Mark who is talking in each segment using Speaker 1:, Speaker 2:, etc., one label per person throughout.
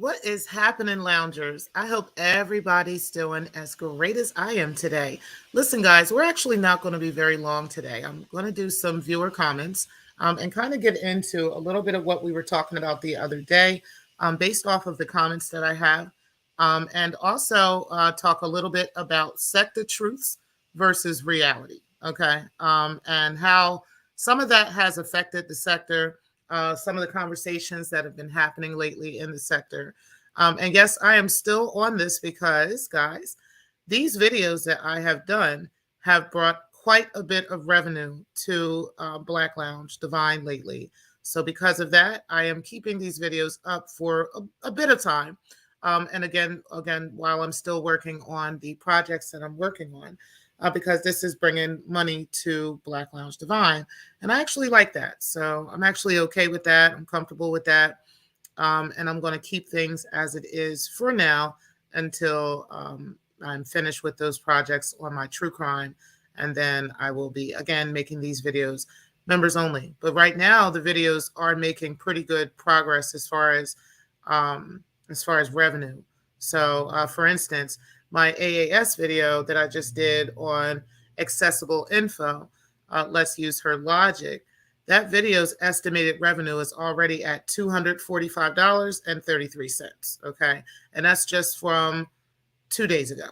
Speaker 1: What is happening, loungers? I hope everybody's doing as great as I am today. Listen, guys, we're actually not going to be very long today. I'm going to do some viewer comments and kind of get into a little bit of what we were talking about the other day based off of the comments that I have. And also talk a little bit about sector truths versus reality. Okay. And how some of that has affected the sector, some of the conversations that have been happening lately in the sector. And yes, I am still on this because, guys, these videos that I have done have brought quite a bit of revenue to Black Lounge Divine lately. So because of that, I am keeping these videos up for a bit of time. And again, while I'm still working on the projects that I'm working on, because this is bringing money to Black Lounge Divine. And I actually like that. So I'm actually okay with that. I'm comfortable with that. And I'm going to keep things as it is for now until I'm finished with those projects on my true crime. And then I will be, again, making these videos members only. But right now, the videos are making pretty good progress as far as revenue. So, for instance, my AAS video that I just did on accessible info, let's use her logic. That video's estimated revenue is already at $245.33. Okay. And that's just from 2 days ago.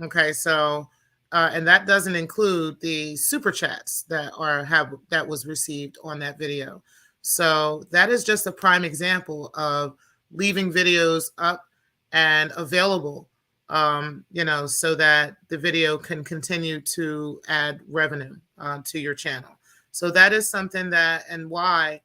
Speaker 1: Okay. So, and that doesn't include the super chats that was received on that video. So that is just a prime example of leaving videos up and available, so that the video can continue to add revenue to your channel. So that is something and why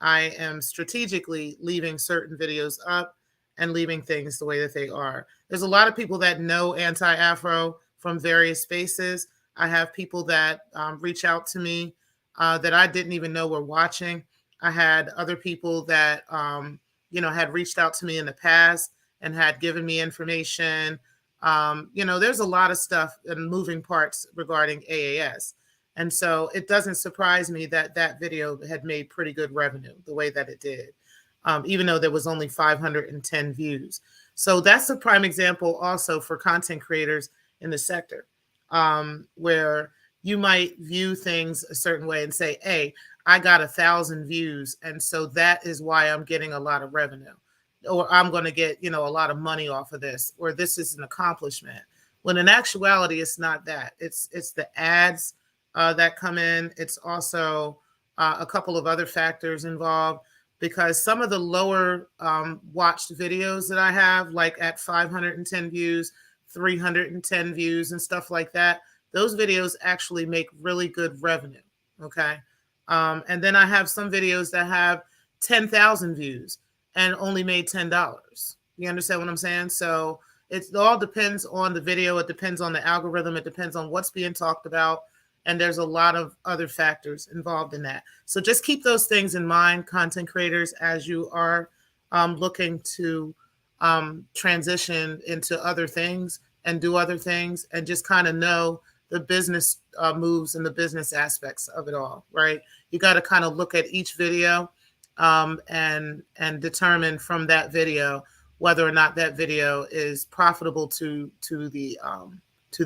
Speaker 1: I am strategically leaving certain videos up and leaving things the way that they are. There's a lot of people that know Anti-Afro from various spaces. I have people that reach out to me that I didn't even know were watching. I had other people that, had reached out to me in the past and had given me information. There's a lot of stuff and moving parts regarding AAS. And so it doesn't surprise me that that video had made pretty good revenue the way that it did, even though there was only 510 views. So that's a prime example also for content creators in the sector, where you might view things a certain way and say, hey, I got 1,000 views. And so that is why I'm getting a lot of revenue, or I'm going to get, a lot of money off of this, or this is an accomplishment. When in actuality, it's not that. It's the ads that come in. It's also a couple of other factors involved, because some of the lower watched videos that I have, like at 510 views, 310 views and stuff like that, those videos actually make really good revenue. Okay. And then I have some videos that have 10,000 views and only made $10. You understand what I'm saying? So it all depends on the video. It depends on the algorithm. It depends on what's being talked about. And there's a lot of other factors involved in that. So just keep those things in mind, content creators, as you are looking to transition into other things and do other things, and just kind of know the business moves and the business aspects of it all, right? You got to kind of look at each video and determine from that video whether or not that video is profitable to the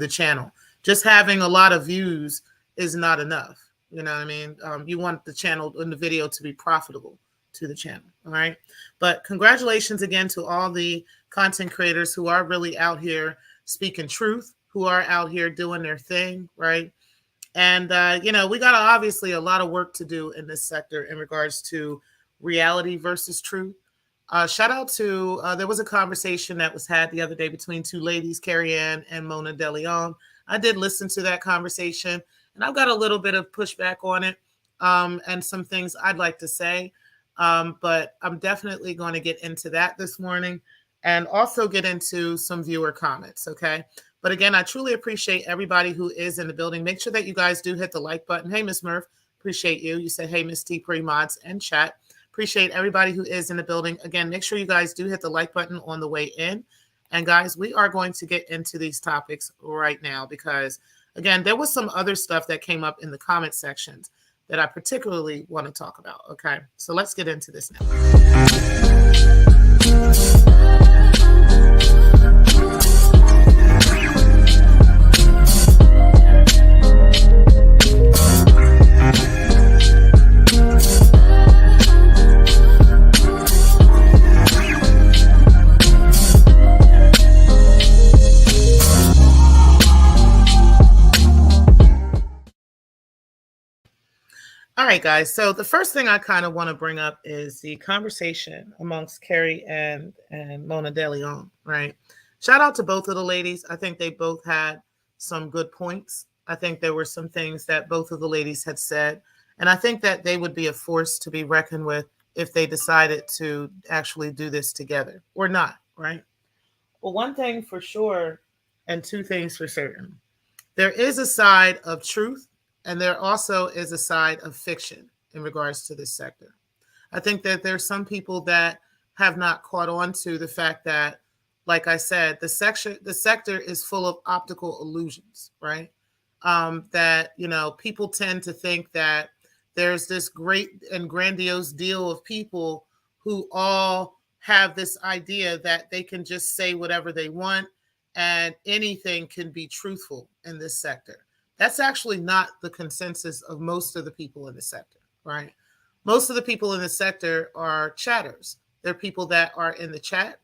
Speaker 1: channel. Just having a lot of views is not enough. You know what I mean? You want the channel and the video to be profitable to the channel. All right. But congratulations again to all the content creators who are really out here speaking truth, who are out here doing their thing. Right. And, we got obviously a lot of work to do in this sector in regards to reality versus truth. Shout out to, there was a conversation that was had the other day between two ladies, Carrie Ann and Mona De Leon. I did listen to that conversation, and I've got a little bit of pushback on it and some things I'd like to say. But I'm definitely going to get into that this morning and also get into some viewer comments. Okay. But again, I truly appreciate everybody who is in the building. Make sure that you guys do hit the like button. Hey, Miss Murph, appreciate you. You said, hey, Miss T pre-mods and chat. Appreciate everybody who is in the building. Again, make sure you guys do hit the like button on the way in. And guys, we are going to get into these topics right now because, again, there was some other stuff that came up in the comment sections that I particularly want to talk about. Okay, so let's get into this now. right, guys. So the first thing I kind of want to bring up is the conversation amongst Carrie and Mona De Leon, right? Shout out to both of the ladies. I think they both had some good points. I think there were some things that both of the ladies had said, and I think that they would be a force to be reckoned with if they decided to actually do this together or not, right? Well, one thing for sure, and two things for certain. There is a side of truth, and there also is a side of fiction in regards to this sector. I think that there's some people that have not caught on to the fact that, like I said, the sector is full of optical illusions, right? That people tend to think that there's this great and grandiose deal of people who all have this idea that they can just say whatever they want and anything can be truthful in this sector. That's actually not the consensus of most of the people in the sector, right? Most of the people in the sector are chatters. They're people that are in the chat,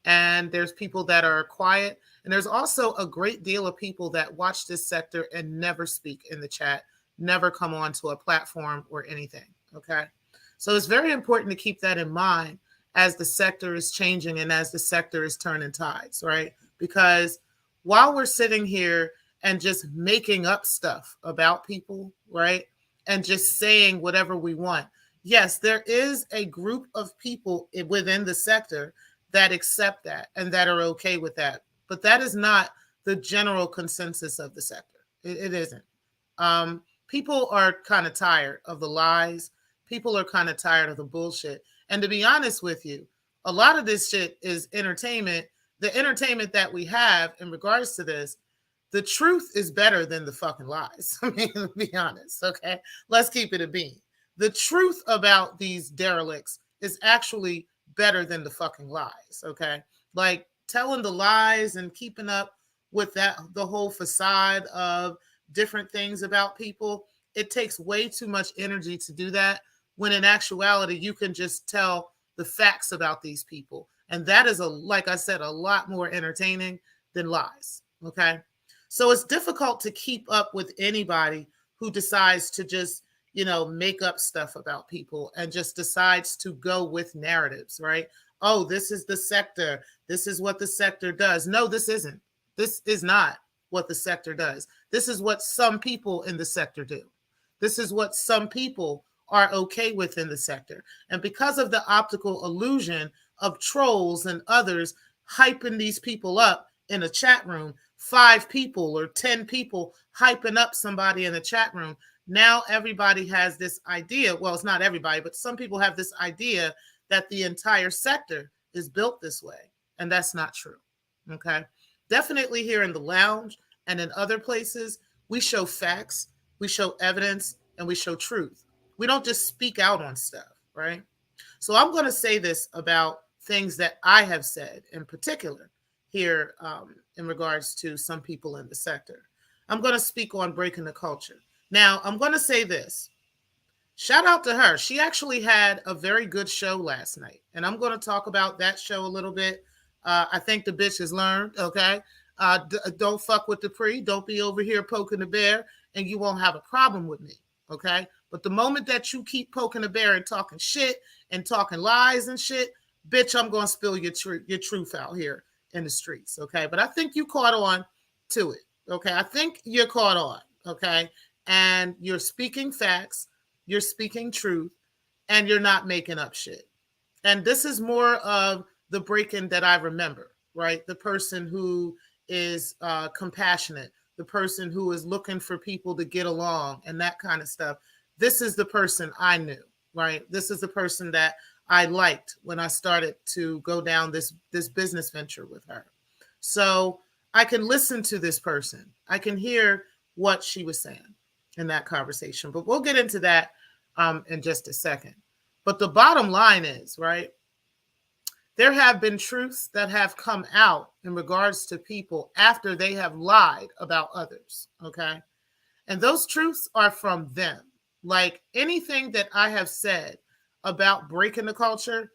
Speaker 1: and there's people that are quiet. And there's also a great deal of people that watch this sector and never speak in the chat, never come onto a platform or anything, okay? So it's very important to keep that in mind as the sector is changing and as the sector is turning tides, right? Because while we're sitting here and just making up stuff about people, right? And just saying whatever we want. Yes, there is a group of people within the sector that accept that and that are okay with that. But that is not the general consensus of the sector. It isn't. People are kind of tired of the lies. People are kind of tired of the bullshit. And to be honest with you, a lot of this shit is entertainment. The entertainment that we have in regards to this, the truth is better than the fucking lies. I mean, to be honest, okay? Let's keep it a bean. The truth about these derelicts is actually better than the fucking lies, okay? Like telling the lies and keeping up with that, the whole facade of different things about people, it takes way too much energy to do that, when in actuality, you can just tell the facts about these people. And that is, like I said, a lot more entertaining than lies, okay? So it's difficult to keep up with anybody who decides to just, make up stuff about people and just decides to go with narratives, right? Oh, this is the sector. This is what the sector does. No, this isn't. This is not what the sector does. This is what some people in the sector do. This is what some people are okay with in the sector. And because of the optical illusion of trolls and others hyping these people up in a chat room, 5 people or 10 people hyping up somebody in the chat room, now everybody has this idea. Well, it's not everybody, but some people have this idea that the entire sector is built this way. And that's not true. Okay. Definitely here in the lounge and in other places, we show facts, we show evidence, and we show truth. We don't just speak out on stuff, right? So I'm going to say this about things that I have said in particular here in regards to some people in the sector. I'm going to speak on breaking the culture. Now, I'm going to say this. Shout out to her. She actually had a very good show last night. And I'm going to talk about that show a little bit. I think the bitch has learned, okay? Don't fuck with the pre. Don't be over here poking the bear, and you won't have a problem with me, okay? But the moment that you keep poking the bear and talking shit and talking lies and shit, bitch, I'm going to spill your truth out here in the streets, okay? But I think you caught on to it, okay? I think you're caught on, okay? And you're speaking facts, you're speaking truth, and you're not making up shit. And this is more of the break-in that I remember, right? The person who is compassionate, the person who is looking for people to get along and that kind of stuff. This is the person I knew, right? This is the person that I liked when I started to go down this business venture with her. So I can listen to this person. I can hear what she was saying in that conversation. But we'll get into that in just a second. But the bottom line is, right, there have been truths that have come out in regards to people after they have lied about others, okay? And those truths are from them. Like anything that I have said about breaking the culture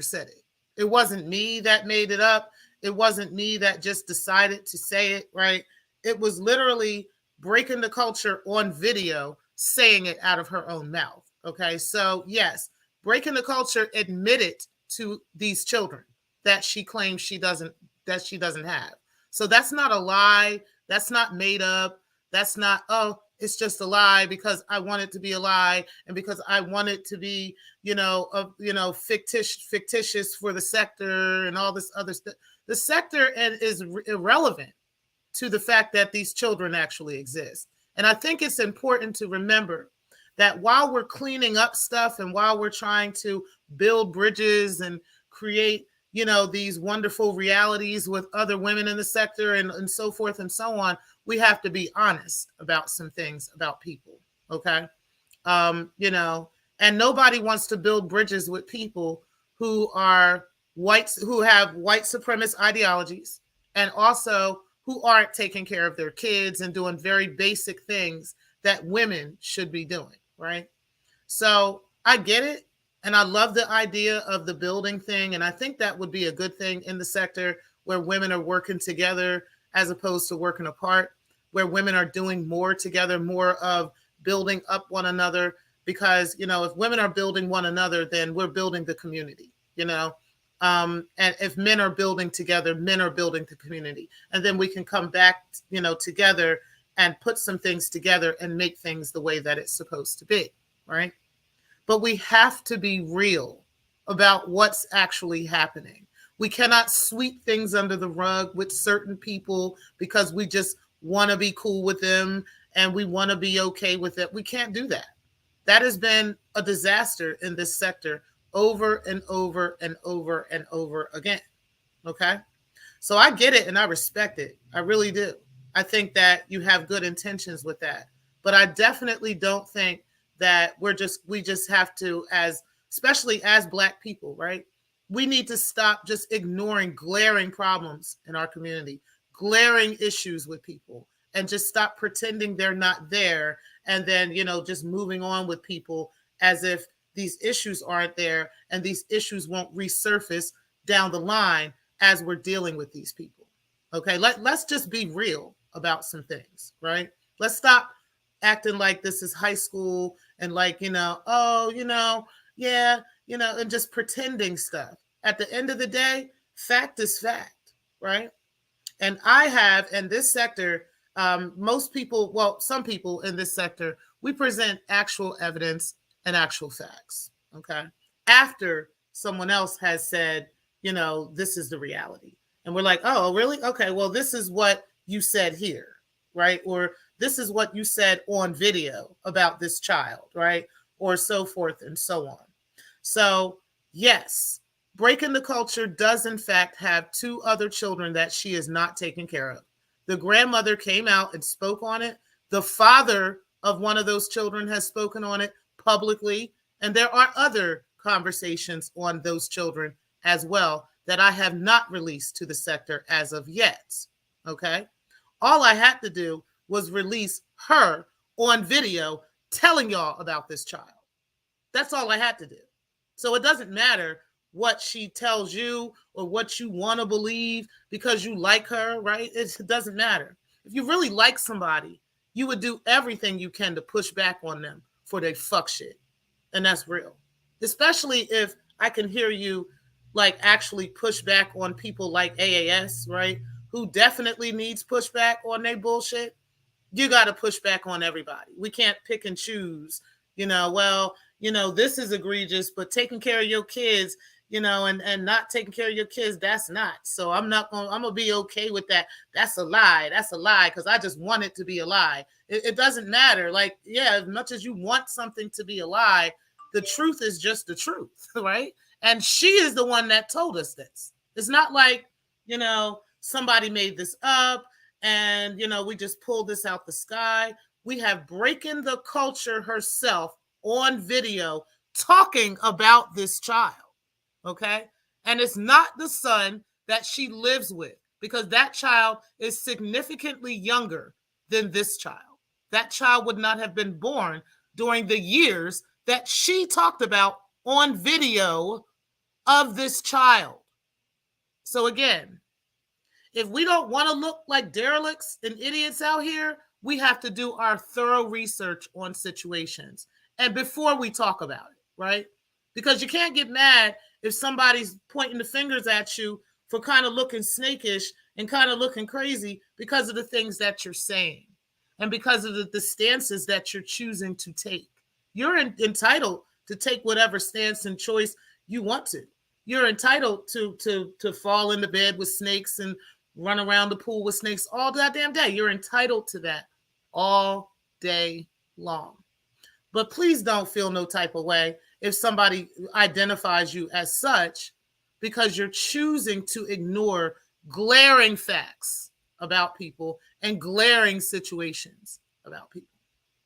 Speaker 1: said it. It wasn't me that made it up. It wasn't me that just decided to say it, right? It was literally breaking the culture on video saying it out of her own mouth. Okay, so yes, breaking the culture admitted to these children that she claims she doesn't have. So that's not a lie. That's not made up. That's not, oh, it's just a lie because I want it to be a lie and because I want it to be, fictitious for the sector and all this other stuff. The sector is irrelevant to the fact that these children actually exist. And I think it's important to remember that while we're cleaning up stuff and while we're trying to build bridges and create, these wonderful realities with other women in the sector and so forth and so on, we have to be honest about some things about people. Okay. And nobody wants to build bridges with people who are whites, who have white supremacist ideologies, and also who aren't taking care of their kids and doing very basic things that women should be doing, right? So I get it. And I love the idea of the building thing. And I think that would be a good thing in the sector where women are working together as opposed to working apart, where women are doing more together, more of building up one another. Because, if women are building one another, then we're building the community, and if men are building together, men are building the community. And then we can come back, together and put some things together and make things the way that it's supposed to be, right? But we have to be real about what's actually happening. We cannot sweep things under the rug with certain people because we just want to be cool with them and we want to be okay with it. We can't do that. That has been a disaster in this sector over and over and over and over again. Okay. So I get it and I respect it. I really do. I think that you have good intentions with that. But I definitely don't think that we just have to, especially as Black people, right? We need to stop just ignoring glaring problems in our community, glaring issues with people, and just stop pretending they're not there. And then, just moving on with people as if these issues aren't there and these issues won't resurface down the line as we're dealing with these people. Okay, let's just be real about some things, right? Let's stop acting like this is high school and like, and just pretending stuff. At the end of the day, fact is fact, right? And I have in this sector, most people, well, some people in this sector, we present actual evidence and actual facts, okay? After someone else has said, this is the reality. And we're like, oh, really? Okay, well, this is what you said here, right? Or this is what you said on video about this child, right? Or so forth and so on. So, yes, breaking the culture does, in fact, have 2 other children that she is not taking care of. The grandmother came out and spoke on it. The father of one of those children has spoken on it publicly. And there are other conversations on those children as well that I have not released to the sector as of yet. Okay. All I had to do was release her on video telling y'all about this child. That's all I had to do. So it doesn't matter what she tells you or what you want to believe because you like her, right? It doesn't matter. If you really like somebody, you would do everything you can to push back on them for they fuck shit. And that's real. Especially if I can hear you like actually push back on people like AAS, right? Who definitely needs pushback on their bullshit. You got to push back on everybody. We can't pick and choose, this is egregious, but taking care of your kids, and not taking care of your kids, that's not. So I'm going to be okay with that. That's a lie. That's a lie because I just want it to be a lie. It doesn't matter. Like, yeah, as much as you want something to be a lie, the truth is just the truth, right? And she is the one that told us this. It's not like, somebody made this up and, we just pulled this out the sky. We have Breaking the Culture herself on video talking about this child, okay? And it's not the son that she lives with because that child is significantly younger than this child. That child would not have been born during the years that she talked about on video of this child. So again, if we don't want to look like derelicts and idiots out here, we have to do our thorough research on situations and before we talk about it, right? Because you can't get mad if somebody's pointing the fingers at you for kind of looking snakish and kind of looking crazy because of the things that you're saying and because of the stances that you're choosing to take. You're entitled to take whatever stance and choice you want to. You're entitled to fall into bed with snakes and run around the pool with snakes all goddamn day. You're entitled to that all day long. But please don't feel no type of way if somebody identifies you as such, because you're choosing to ignore glaring facts about people and glaring situations about people,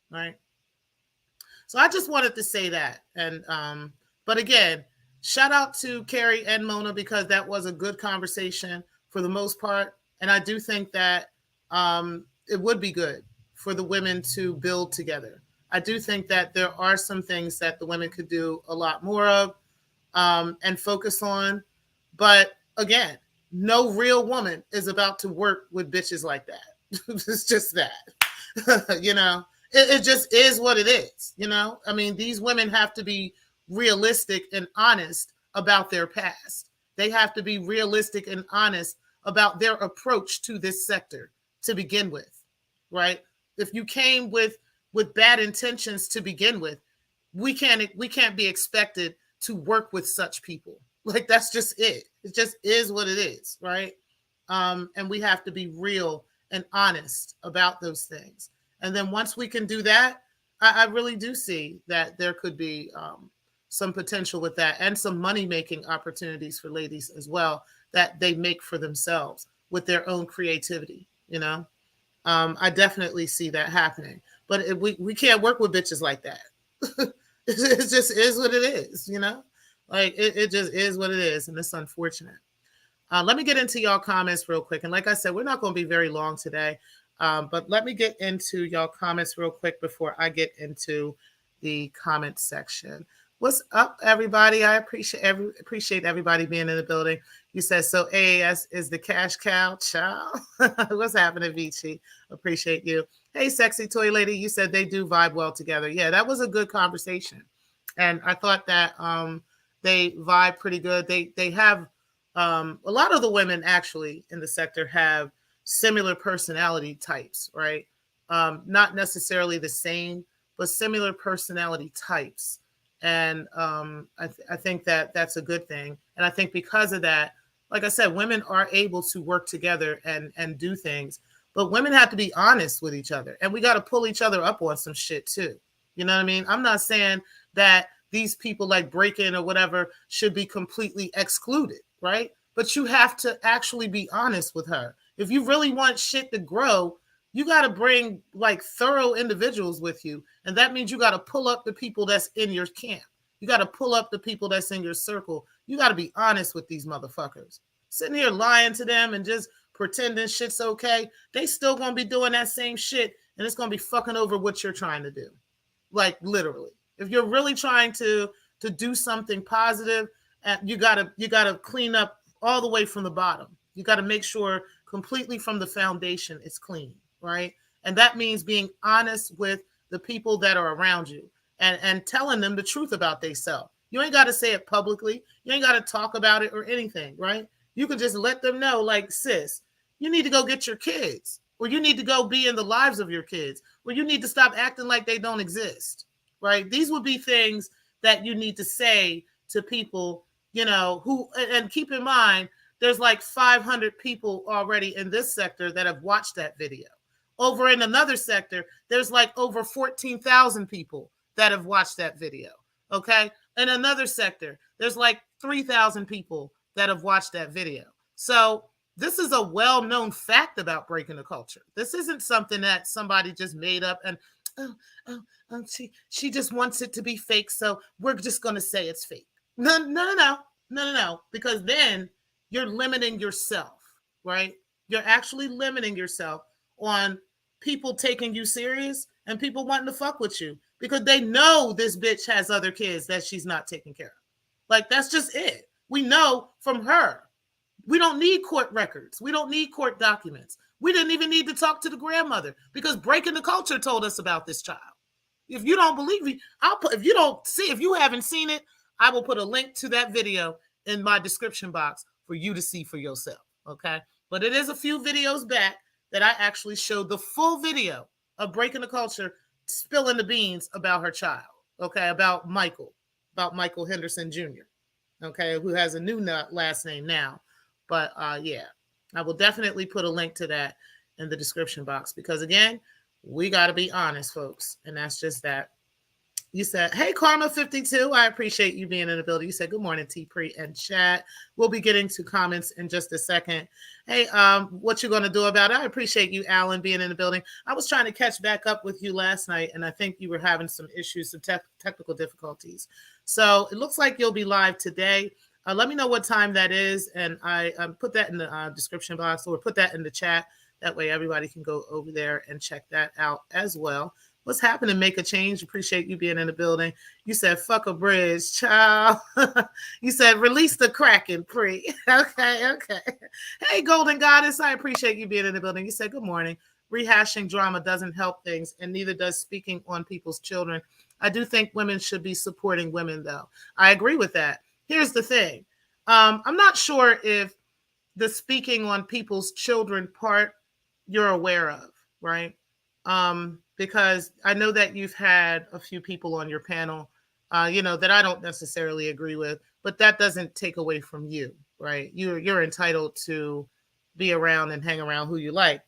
Speaker 1: right? So I just wanted to say that. And but again, shout out to Carrie and Mona, because that was a good conversation for the most part. And I do think that it would be good for the women to build together. I do think that there are some things that the women could do a lot more of and focus on. But again, no real woman is about to work with bitches like that. It's just that, you know, it just is what it is. You know, I mean, these women have to be realistic and honest about their past. They have to be realistic and honest about their approach to this sector to begin with, right? If you came with bad intentions to begin with, we can't be expected to work with such people. Like, that's just it. It just is what it is, right? And we have to be real and honest about those things. And then once we can do that, I really do see that there could be some potential with that, and some money-making opportunities for ladies as well that they make for themselves with their own creativity, you know? I definitely see that happening. But we can't work with bitches like that. It just is what it is, you know? Like, it just is what it is, and it's unfortunate. Let me get into y'all comments real quick. And like I said, we're not going to be very long today, but let me get into y'all comments real quick before I get into the comment section. What's up, everybody? I appreciate everybody being in the building. You said, so AAS is the cash cow, child. What's happening, Vici? Appreciate you. Hey, sexy toy lady, you said they do vibe well together. Yeah, that was a good conversation. And I thought that they vibe pretty good. They have a lot of the women actually in the sector have similar personality types, right? Not necessarily the same, but similar personality types. And I think that that's a good thing. And I think because of that, like I said, women are able to work together and do things, but women have to be honest with each other, and we got to pull each other up on some shit too. You know what I mean? I'm not saying that these people like break-in or whatever should be completely excluded, right? But you have to actually be honest with her. If you really want shit to grow, you got to bring like thorough individuals with you. And that means you got to pull up the people that's in your camp. You got to pull up the people that's in your circle. You got to be honest with these motherfuckers. Sitting here lying to them and just pretending shit's okay, they still going to be doing that same shit, and it's going to be fucking over what you're trying to do. Like, literally. If you're really trying to do something positive, you gotta clean up all the way from the bottom. You got to make sure completely from the foundation it's clean, right? And that means being honest with the people that are around you and telling them the truth about themselves. You ain't got to say it publicly. You ain't got to talk about it or anything, right? You can just let them know, like, sis, you need to go get your kids, or you need to go be in the lives of your kids, or you need to stop acting like they don't exist, right? These would be things that you need to say to people, you know, who, and keep in mind, there's like 500 people already in this sector that have watched that video. Over in another sector, there's like over 14,000 people that have watched that video, okay? In another sector, there's like 3,000 people that have watched that video. So this is a well-known fact about breaking the culture. This isn't something that somebody just made up and, she just wants it to be fake, so we're just going to say it's fake. No, because then you're limiting yourself, right? You're actually limiting yourself on people taking you serious and people wanting to fuck with you because they know this bitch has other kids that she's not taking care of. Like, that's just it. We know from her. We don't need court records. We don't need court documents. We didn't even need to talk to the grandmother because Breaking the Culture told us about this child. If you don't believe me, if you haven't seen it, I will put a link to that video in my description box for you to see for yourself. Okay. But it is a few videos back that I actually showed the full video of Breaking the Culture spilling the beans about her child. Okay. About Michael Henderson Jr. Okay. Who has a new last name now. But yeah, I will definitely put a link to that in the description box because, again, we got to be honest, folks. And that's just that. You said, hey, Karma52, I appreciate you being in the building. You said, good morning, T-Pre and chat. We'll be getting to comments in just a second. Hey, what you going to do about it? I appreciate you, Alan, being in the building. I was trying to catch back up with you last night, and I think you were having some issues, some technical difficulties. So it looks like you'll be live today. Let me know what time that is, and I put that in the description box or put that in the chat. That way everybody can go over there and check that out as well. What's happening? Make a change. Appreciate you being in the building. You said, fuck a bridge, child. You said, release the Kraken, Pre. Okay. Hey, Golden Goddess, I appreciate you being in the building. You said, good morning. Rehashing drama doesn't help things, and neither does speaking on people's children. I do think women should be supporting women, though. I agree with that. Here's the thing. I'm not sure if the speaking on people's children part you're aware of, right? Because I know that you've had a few people on your panel, that I don't necessarily agree with, but that doesn't take away from you, right? You're entitled to be around and hang around who you like.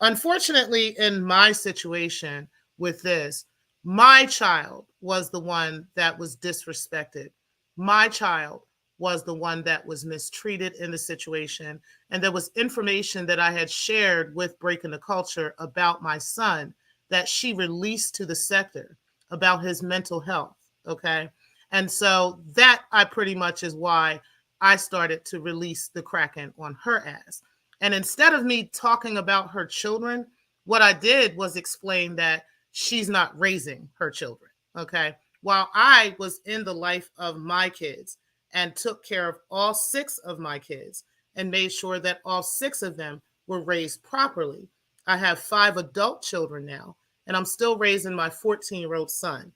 Speaker 1: Unfortunately, in my situation with this, my child was the one that was disrespected. My child was the one that was mistreated in the situation. And there was information that I had shared with Breaking the Culture about my son that she released to the sector about his mental health. Okay. And so that I pretty much is why I started to release the Kraken on her ass. And instead of me talking about her children, what I did was explain that she's not raising her children. Okay. While I was in the life of my kids and took care of all 6 of my kids and made sure that all 6 of them were raised properly. I have 5 adult children now, and I'm still raising my 14-year-old son.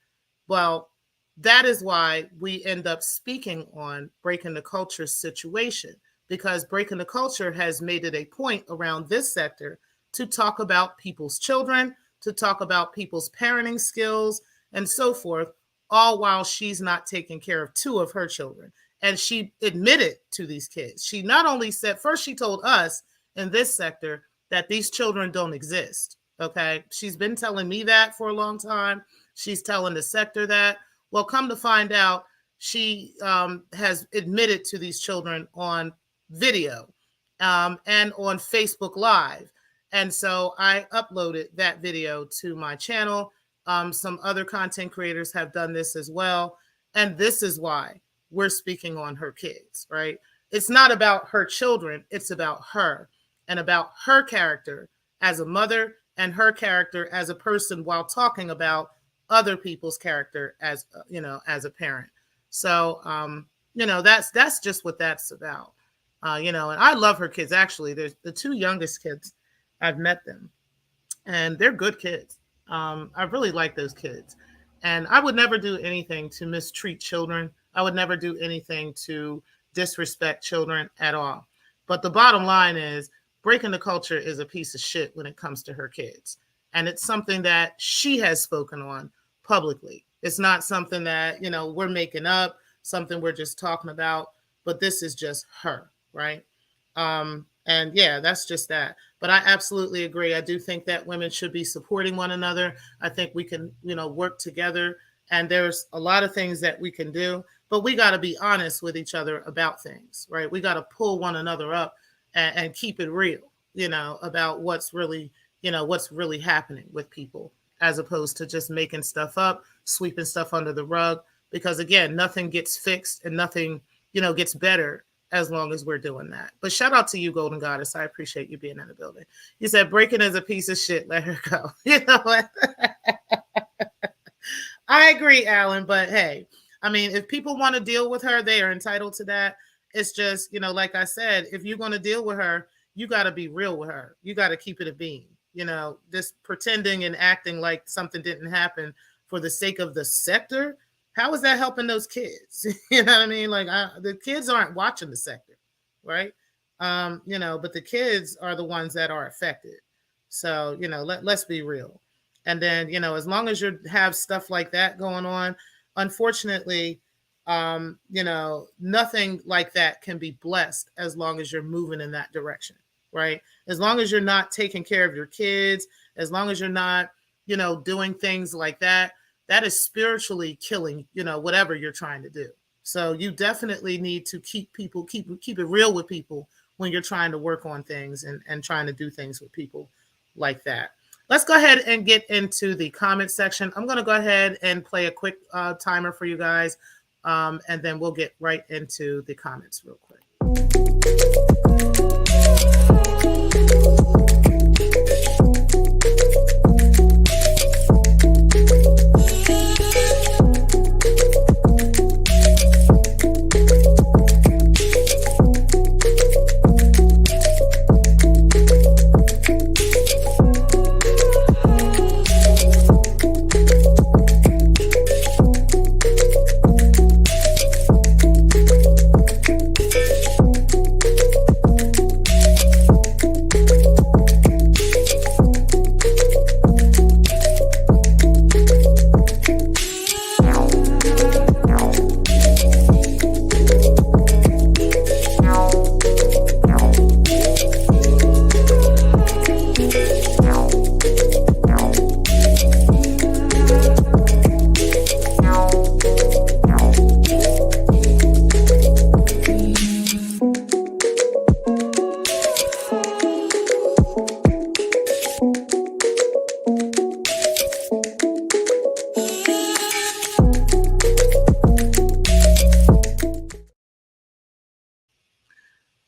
Speaker 1: Well, that is why we end up speaking on Breaking the Culture situation, because Breaking the Culture has made it a point around this sector to talk about people's children, to talk about people's parenting skills, and so forth, all while she's not taking care of 2 of her children. And she admitted to these kids. She not only said, first she told us in this sector that these children don't exist. Okay. She's been telling me that for a long time. She's telling the sector that. Well, come to find out, she has admitted to these children on video and on Facebook Live. And so I uploaded that video to my channel. Some other content creators have done this as well. And this is why we're speaking on her kids, right? It's not about her children. It's about her and about her character as a mother and her character as a person while talking about other people's character as, as a parent. So, that's just what that's about. And I love her kids. Actually, there's the 2 youngest kids. I've met them and they're good kids. I really like those kids. And I would never do anything to mistreat children. I would never do anything to disrespect children at all. But the bottom line is Breaking the Culture is a piece of shit when it comes to her kids. And it's something that she has spoken on publicly. It's not something that, we're making up, something we're just talking about, but this is just her, right? And yeah, that's just that. But I absolutely agree. I do think that women should be supporting one another. I think we can, work together. And there's a lot of things that we can do, but we got to be honest with each other about things, right? We got to pull one another up and keep it real, about what's really happening with people, as opposed to just making stuff up, sweeping stuff under the rug. Because again, nothing gets fixed and nothing, gets better as long as we're doing that. But shout out to you, Golden Goddess. I appreciate you being in the building. You said Breaking is a piece of shit. Let her go. You know what? I agree, Alan. But hey, I mean, if people want to deal with her, they are entitled to that. It's just, like I said, if you're going to deal with her, you got to be real with her. You got to keep it a beam. Just pretending and acting like something didn't happen for the sake of the sector. How is that helping those kids? You know what I mean? Like the kids aren't watching the sector, right? But the kids are the ones that are affected. So, let's be real. And then, as long as you have stuff like that going on, unfortunately, nothing like that can be blessed as long as you're moving in that direction, right? As long as you're not taking care of your kids, as long as you're not, doing things like that, that is spiritually killing, whatever you're trying to do. So you definitely need to keep it real with people when you're trying to work on things and trying to do things with people like that. Let's go ahead and get into the comment section. I'm going to go ahead and play a quick timer for you guys, and then we'll get right into the comments real quick.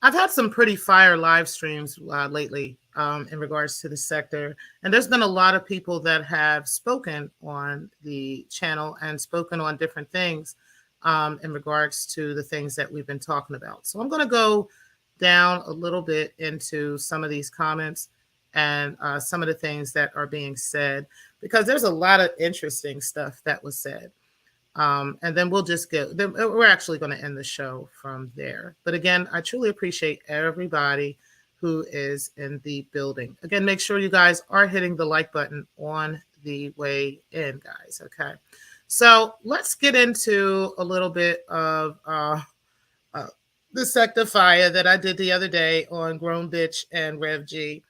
Speaker 1: I've had some pretty fire live streams lately in regards to the sector. And there's been a lot of people that have spoken on the channel and spoken on different things in regards to the things that we've been talking about. So I'm going to go down a little bit into some of these comments and some of the things that are being said, because there's a lot of interesting stuff that was said. And then we'll just we're actually going to end the show from there. But again, I truly appreciate everybody who is in the building. Again, make sure you guys are hitting the like button on the way in, guys. Okay. So let's get into a little bit of the Secktah fire that I did the other day on Grown Bitch and Rev G,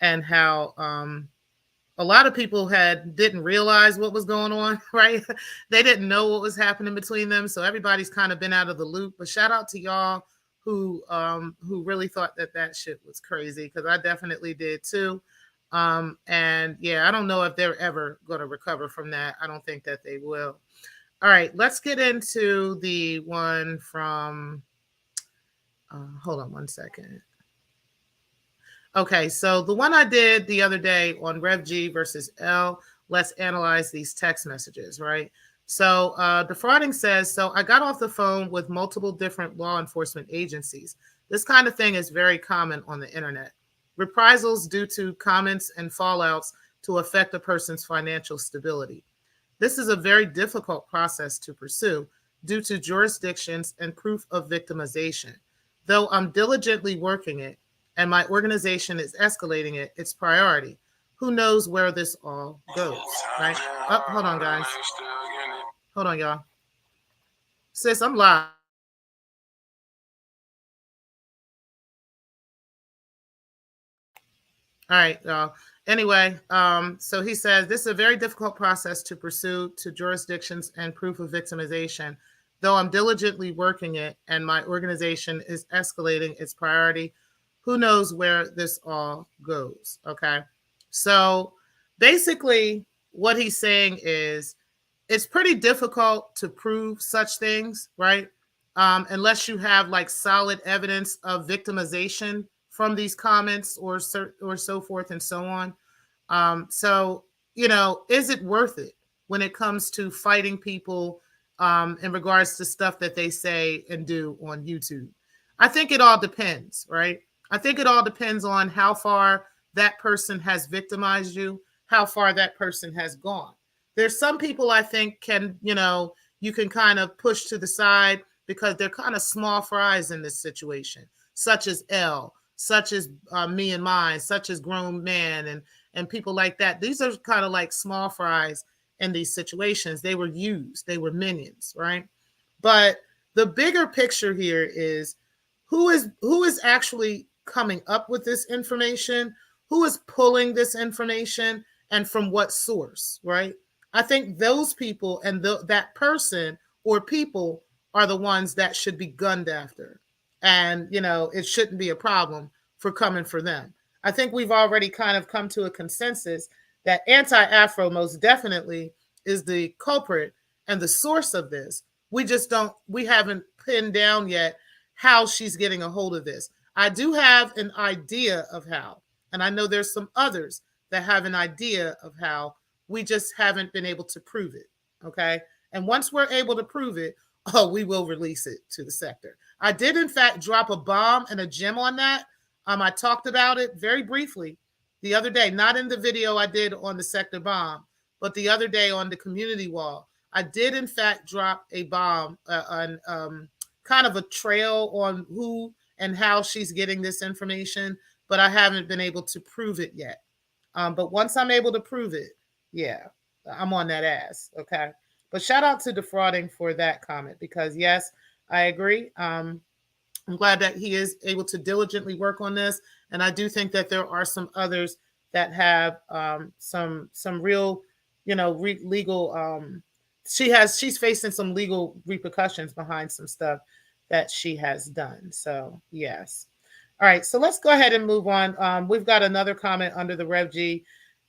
Speaker 1: and how a lot of people didn't realize what was going on, right? They didn't know what was happening between them. So everybody's kind of been out of the loop. But shout out to y'all who really thought that shit was crazy, because I definitely did too. And yeah, I don't know if they're ever going to recover from that. I don't think that they will. All right, let's get into the one from, hold on one second. Okay, so the one I did the other day on Rev G versus L, let's analyze these text messages, right? So defrauding says, so I got off the phone with multiple different law enforcement agencies. This kind of thing is very common on the internet. Reprisals due to comments and fallouts to affect a person's financial stability. This is a very difficult process to pursue due to jurisdictions and proof of victimization. Though I'm diligently working it, and my organization is escalating it, its priority. Who knows where this all goes, right? Oh, hold on, guys. Hold on, y'all. Sis, I'm live. All right, y'all. Anyway, so he says, this is a very difficult process to pursue to jurisdictions and proof of victimization. Though I'm diligently working it, and my organization is escalating its priority, who knows where this all goes, okay? So basically what he's saying is it's pretty difficult to prove such things, right? Unless you have like solid evidence of victimization from these comments or so forth and so on. So, is it worth it when it comes to fighting people in regards to stuff that they say and do on YouTube? I think it all depends, right? I think it all depends on how far that person has victimized you, how far that person has gone. There's some people I think can, you can kind of push to the side because they're kind of small fries in this situation, such as L, such as me and mine, such as grown man, and people like that. These are kind of like small fries in these situations. They were used, they were minions, right? But the bigger picture here is who is actually coming up with this information, who is pulling this information, and from what source, right? I think those people and that person or people are the ones that should be gunned after. And, it shouldn't be a problem for coming for them. I think we've already kind of come to a consensus that anti-Afro most definitely is the culprit and the source of this. We haven't pinned down yet how she's getting a hold of this. I do have an idea of how, and I know there's some others that have an idea of how. We just haven't been able to prove it. Okay. And once we're able to prove it, we will release it to the sector. I did, in fact, drop a bomb and a gem on that. I talked about it very briefly the other day, not in the video I did on the sector bomb, but the other day on the community wall. I did, in fact, drop a bomb on kind of a trail on who and how she's getting this information, but I haven't been able to prove it yet. But once I'm able to prove it, yeah, I'm on that ass. Okay. But shout out to Defrauding for that comment, because yes, I agree. I'm glad that he is able to diligently work on this. And I do think that there are some others that have some real, legal, she's facing some legal repercussions behind some stuff that she has done. So yes. All right. So let's go ahead and move on. We've got another comment under the Rev G.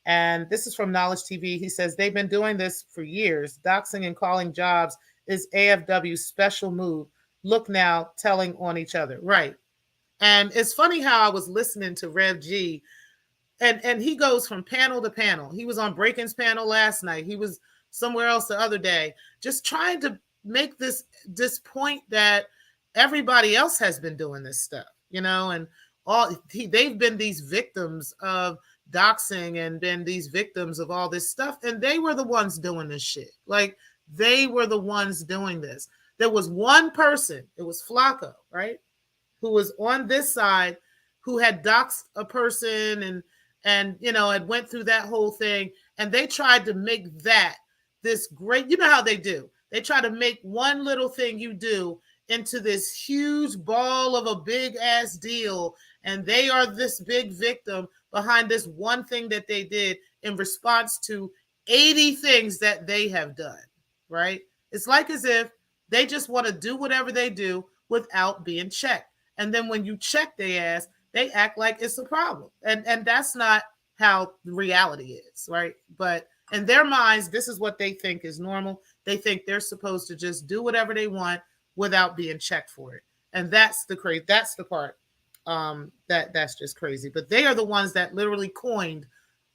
Speaker 1: And this is from Knowledge TV. He says, they've been doing this for years. Doxing and calling jobs is AFW's special move. Look now, telling on each other. Right. And it's funny how I was listening to Rev G, and he goes from panel to panel. He was on Breakin's panel last night. He was somewhere else the other day, just trying to make this point that everybody else has been doing this stuff, and they've been these victims of doxing and been these victims of all this stuff, and they were the ones doing this shit. Like, they were the ones doing this. There was one person, it was Flacco, right, who was on this side, who had doxed a person and had went through that whole thing, and they tried to make that this great, how they do. They try to make one little thing you do into this huge ball of a big ass deal, and they are this big victim behind this one thing that they did in response to 80 things that they have done, right? It's like as if they just want to do whatever they do without being checked. And then when you check their ass, they act like it's a problem. And that's not how the reality is, right? But in their minds, this is what they think is normal. They think they're supposed to just do whatever they want without being checked for it. And that's the part that's just crazy. But they are the ones that literally coined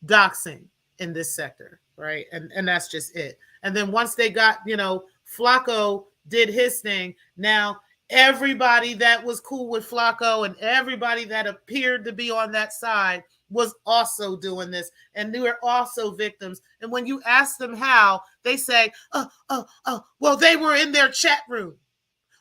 Speaker 1: doxing in this sector, right? And that's just it. And then once they got, Flacco did his thing, now everybody that was cool with Flacco and everybody that appeared to be on that side was also doing this, and they were also victims. And when you ask them how, they say, well, they were in their chat room,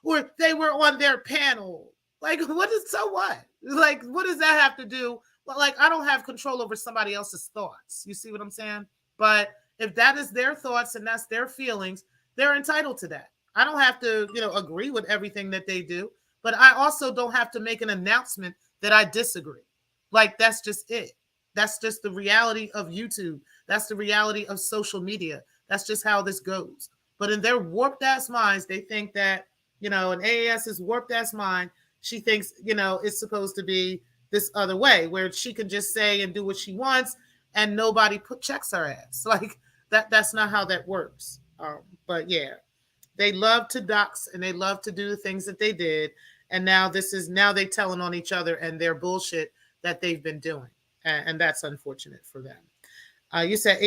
Speaker 1: or they were on their panel. Like, what does that have to do? Well, like, I don't have control over somebody else's thoughts. You see what I'm saying? But if that is their thoughts and that's their feelings, they're entitled to that. I don't have to, agree with everything that they do, but I also don't have to make an announcement that I disagree. Like, that's just it. That's just the reality of YouTube. That's the reality of social media. That's just how this goes. But in their warped ass minds, they think that, in AAS's warped ass mind, she thinks, it's supposed to be this other way where she can just say and do what she wants and nobody checks her ass. Like, that's not how that works. But yeah, they love to dox and they love to do the things that they did. And now they telling on each other and their bullshit that they've been doing. And that's unfortunate for them. You said,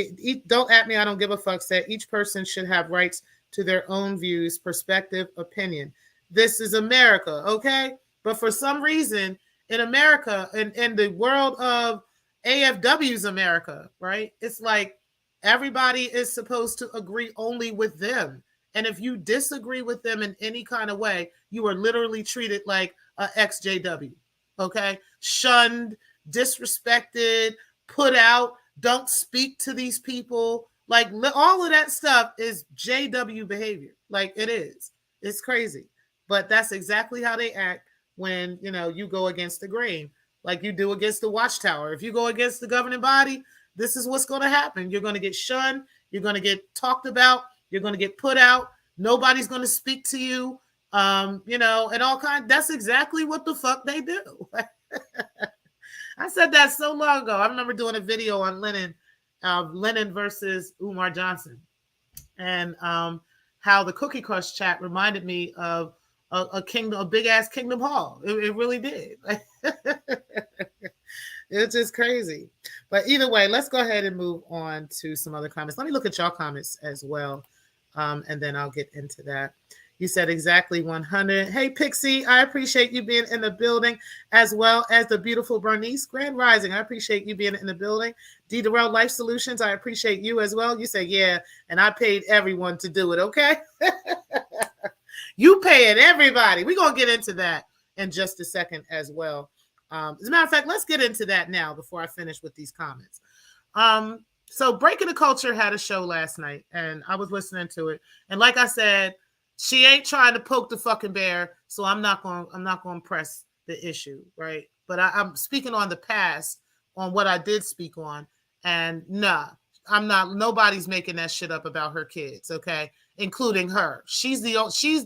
Speaker 1: don't at me, I don't give a fuck, said each person should have rights to their own views, perspective, opinion. This is America, okay? But for some reason, In America, in the world of AFW's America, right? It's like everybody is supposed to agree only with them. And if you disagree with them in any kind of way, you are literally treated like a XJW. Okay? Shunned, disrespected, put out, don't speak to these people. Like all of that stuff is JW behavior. Like it is. It's crazy. But that's exactly how they act when, you go against the grain, like you do against the watchtower. If you go against the governing body, this is what's going to happen. You're going to get shunned. You're going to get talked about. You're going to get put out. Nobody's going to speak to you. And all kinds. That's exactly what the fuck they do. I said that so long ago. I remember doing a video on Lenin versus Umar Johnson, and how the Cookie Crush chat reminded me of a kingdom, a big ass Kingdom Hall. It really did. It's just crazy. But either way, let's go ahead and move on to some other comments. Let me look at y'all comments as well, and then I'll get into that. You said exactly 100. Hey, Pixie, I appreciate you being in the building, as well as the beautiful Bernice. Grand Rising, I appreciate you being in the building. D. Durrell Life Solutions, I appreciate you as well. You say, yeah, and I paid everyone to do it, okay? You paying everybody. We're going to get into that in just a second as well. As a matter of fact, let's get into that now before I finish with these comments. So Breaking the Culture had a show last night, and I was listening to it. And like I said, she ain't trying to poke the fucking bear, so I'm not going to press the issue, right? But I'm speaking on the past, on what I did speak on, and nah, I'm not. Nobody's making that shit up about her kids, okay? Including her. She's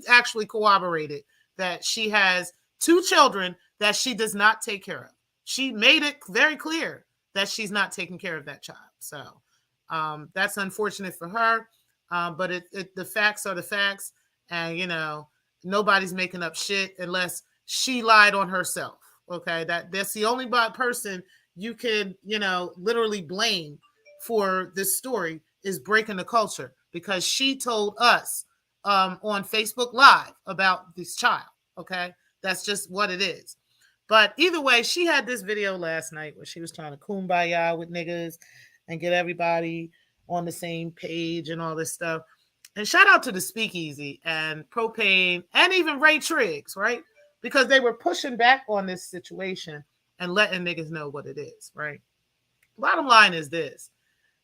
Speaker 1: actually corroborated that she has 2 children that she does not take care of. She made it very clear that she's not taking care of that child. So that's unfortunate for her, but the facts are the facts. And, nobody's making up shit unless she lied on herself. Okay. That's the only person you can, literally blame for this story is Breaking the Culture, because she told us on Facebook Live about this child. Okay. That's just what it is. But either way, she had this video last night where she was trying to kumbaya with niggas and get everybody on the same page and all this stuff. And shout out to the Speakeasy and Propane and even Ray Triggs, right? Because they were pushing back on this situation and letting niggas know what it is, right? Bottom line is this.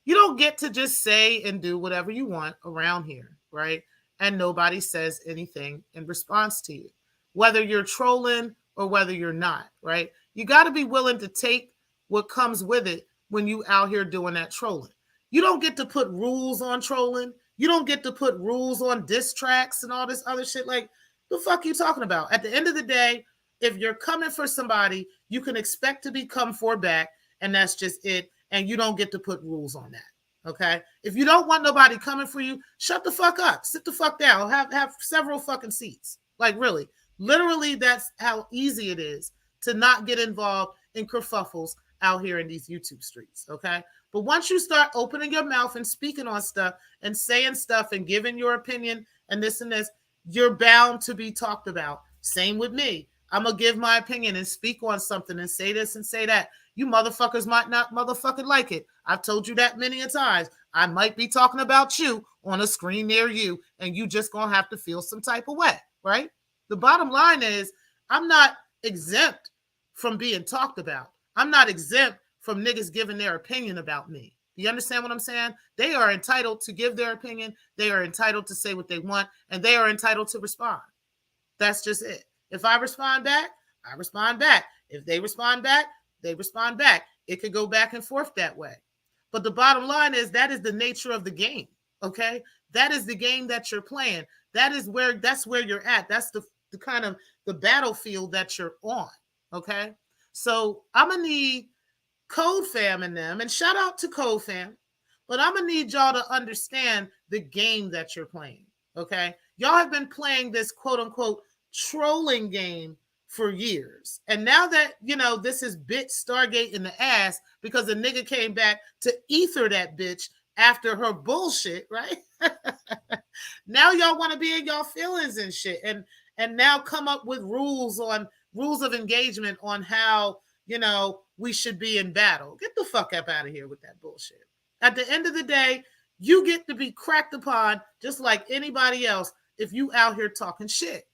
Speaker 1: You don't get to just say and do whatever you want around here, right? And nobody says anything in response to you, whether you're trolling or whether you're not, right? You got to be willing to take what comes with it when you out here doing that trolling. You don't get to put rules on trolling. You don't get to put rules on diss tracks and all this other shit. Like, the fuck you talking about? At the end of the day, if you're coming for somebody, you can expect to be come for back, and that's just it. And you don't get to put rules on that, okay? If you don't want nobody coming for you, shut the fuck up. Sit the fuck down. Have several fucking seats. Like, really. Literally, that's how easy it is to not get involved in kerfuffles out here in these YouTube streets, okay? But once you start opening your mouth and speaking on stuff and saying stuff and giving your opinion and this, you're bound to be talked about. Same with me. I'm going to give my opinion and speak on something and say this and say that. You motherfuckers might not motherfucking like it. I've told you that many a times. I might be talking about you on a screen near you, and you just going to have to feel some type of way, right? The bottom line is I'm not exempt from being talked about. I'm not exempt from niggas giving their opinion about me. You understand what I'm saying? They are entitled to give their opinion. They are entitled to say what they want, and they are entitled to respond. That's just it. If I respond back, I respond back. If they respond back, they respond back. It could go back and forth that way. But the bottom line is that is the nature of the game, okay? That is the game that you're playing. That's where you're at. That's the kind of the battlefield that you're on, okay? So I'm going to need Code Fam and them, and shout out to Code Fam, but I'm going to need y'all to understand the game that you're playing, okay? Y'all have been playing this quote-unquote trolling game for years. And now that, this is bitch Stargate in the ass because a nigga came back to ether that bitch after her bullshit, right? Now y'all want to be in y'all feelings and shit. And and now come up with rules of engagement on how, we should be in battle. Get the fuck up out of here with that bullshit. At the end of the day, you get to be cracked upon just like anybody else if you out here talking shit.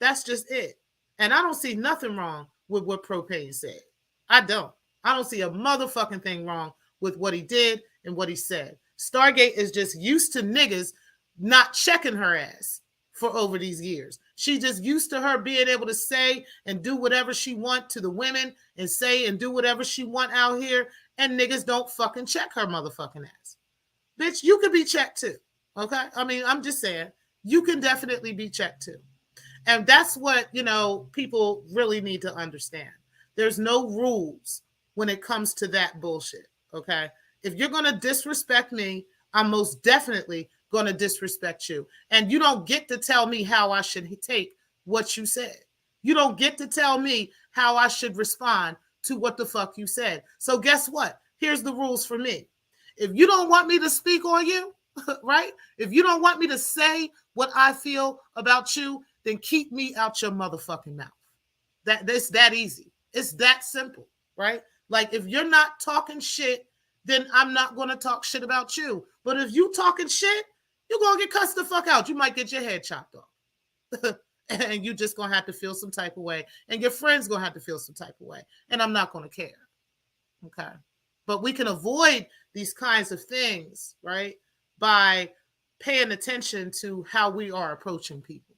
Speaker 1: That's just it. And I don't see nothing wrong with what Propane said. I don't. I don't see a motherfucking thing wrong with what he did and what he said. Stargate is just used to niggas not checking her ass for over these years. She just used to her being able to say and do whatever she want to the women and say and do whatever she want out here, and niggas don't fucking check her motherfucking ass. Bitch, you could be checked too, okay? I mean, I'm just saying, you can definitely be checked too. And that's what, people really need to understand. There's no rules when it comes to that bullshit, okay? If you're going to disrespect me, I'm most definitely going to disrespect you. And you don't get to tell me how I should take what you said. You don't get to tell me how I should respond to what the fuck you said. So guess what? Here's the rules for me. If you don't want me to speak on you, right? If you don't want me to say what I feel about you, then keep me out your motherfucking mouth. That's that easy. It's that simple, right? Like, if you're not talking shit, then I'm not going to talk shit about you. But if you talking shit, you're going to get cussed the fuck out. You might get your head chopped off. And you just going to have to feel some type of way. And your friend's going to have to feel some type of way. And I'm not going to care. Okay? But we can avoid these kinds of things, right? By paying attention to how we are approaching people.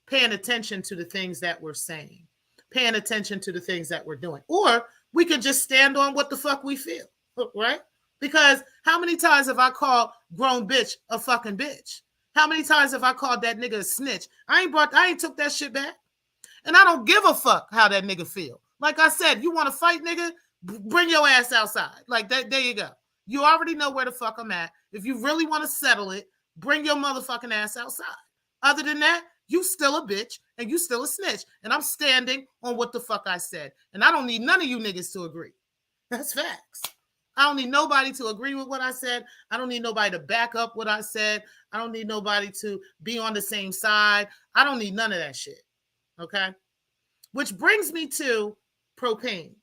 Speaker 1: Paying attention to the things that we're saying. Paying attention to the things that we're doing. Or we could just stand on what the fuck we feel, right? Because how many times have I called grown bitch a fucking bitch? How many times have I called that nigga a snitch? I ain't took that shit back. And I don't give a fuck how that nigga feel. Like I said, you want to fight, nigga? Bring your ass outside. Like that. There you go. You already know where the fuck I'm at. If you really want to settle it, bring your motherfucking ass outside. Other than that, you still a bitch and you still a snitch. And I'm standing on what the fuck I said. And I don't need none of you niggas to agree. That's facts. I don't need nobody to agree with what I said. I don't need nobody to back up what I said. I don't need nobody to be on the same side. I don't need none of that shit. Okay? Which brings me to Propane.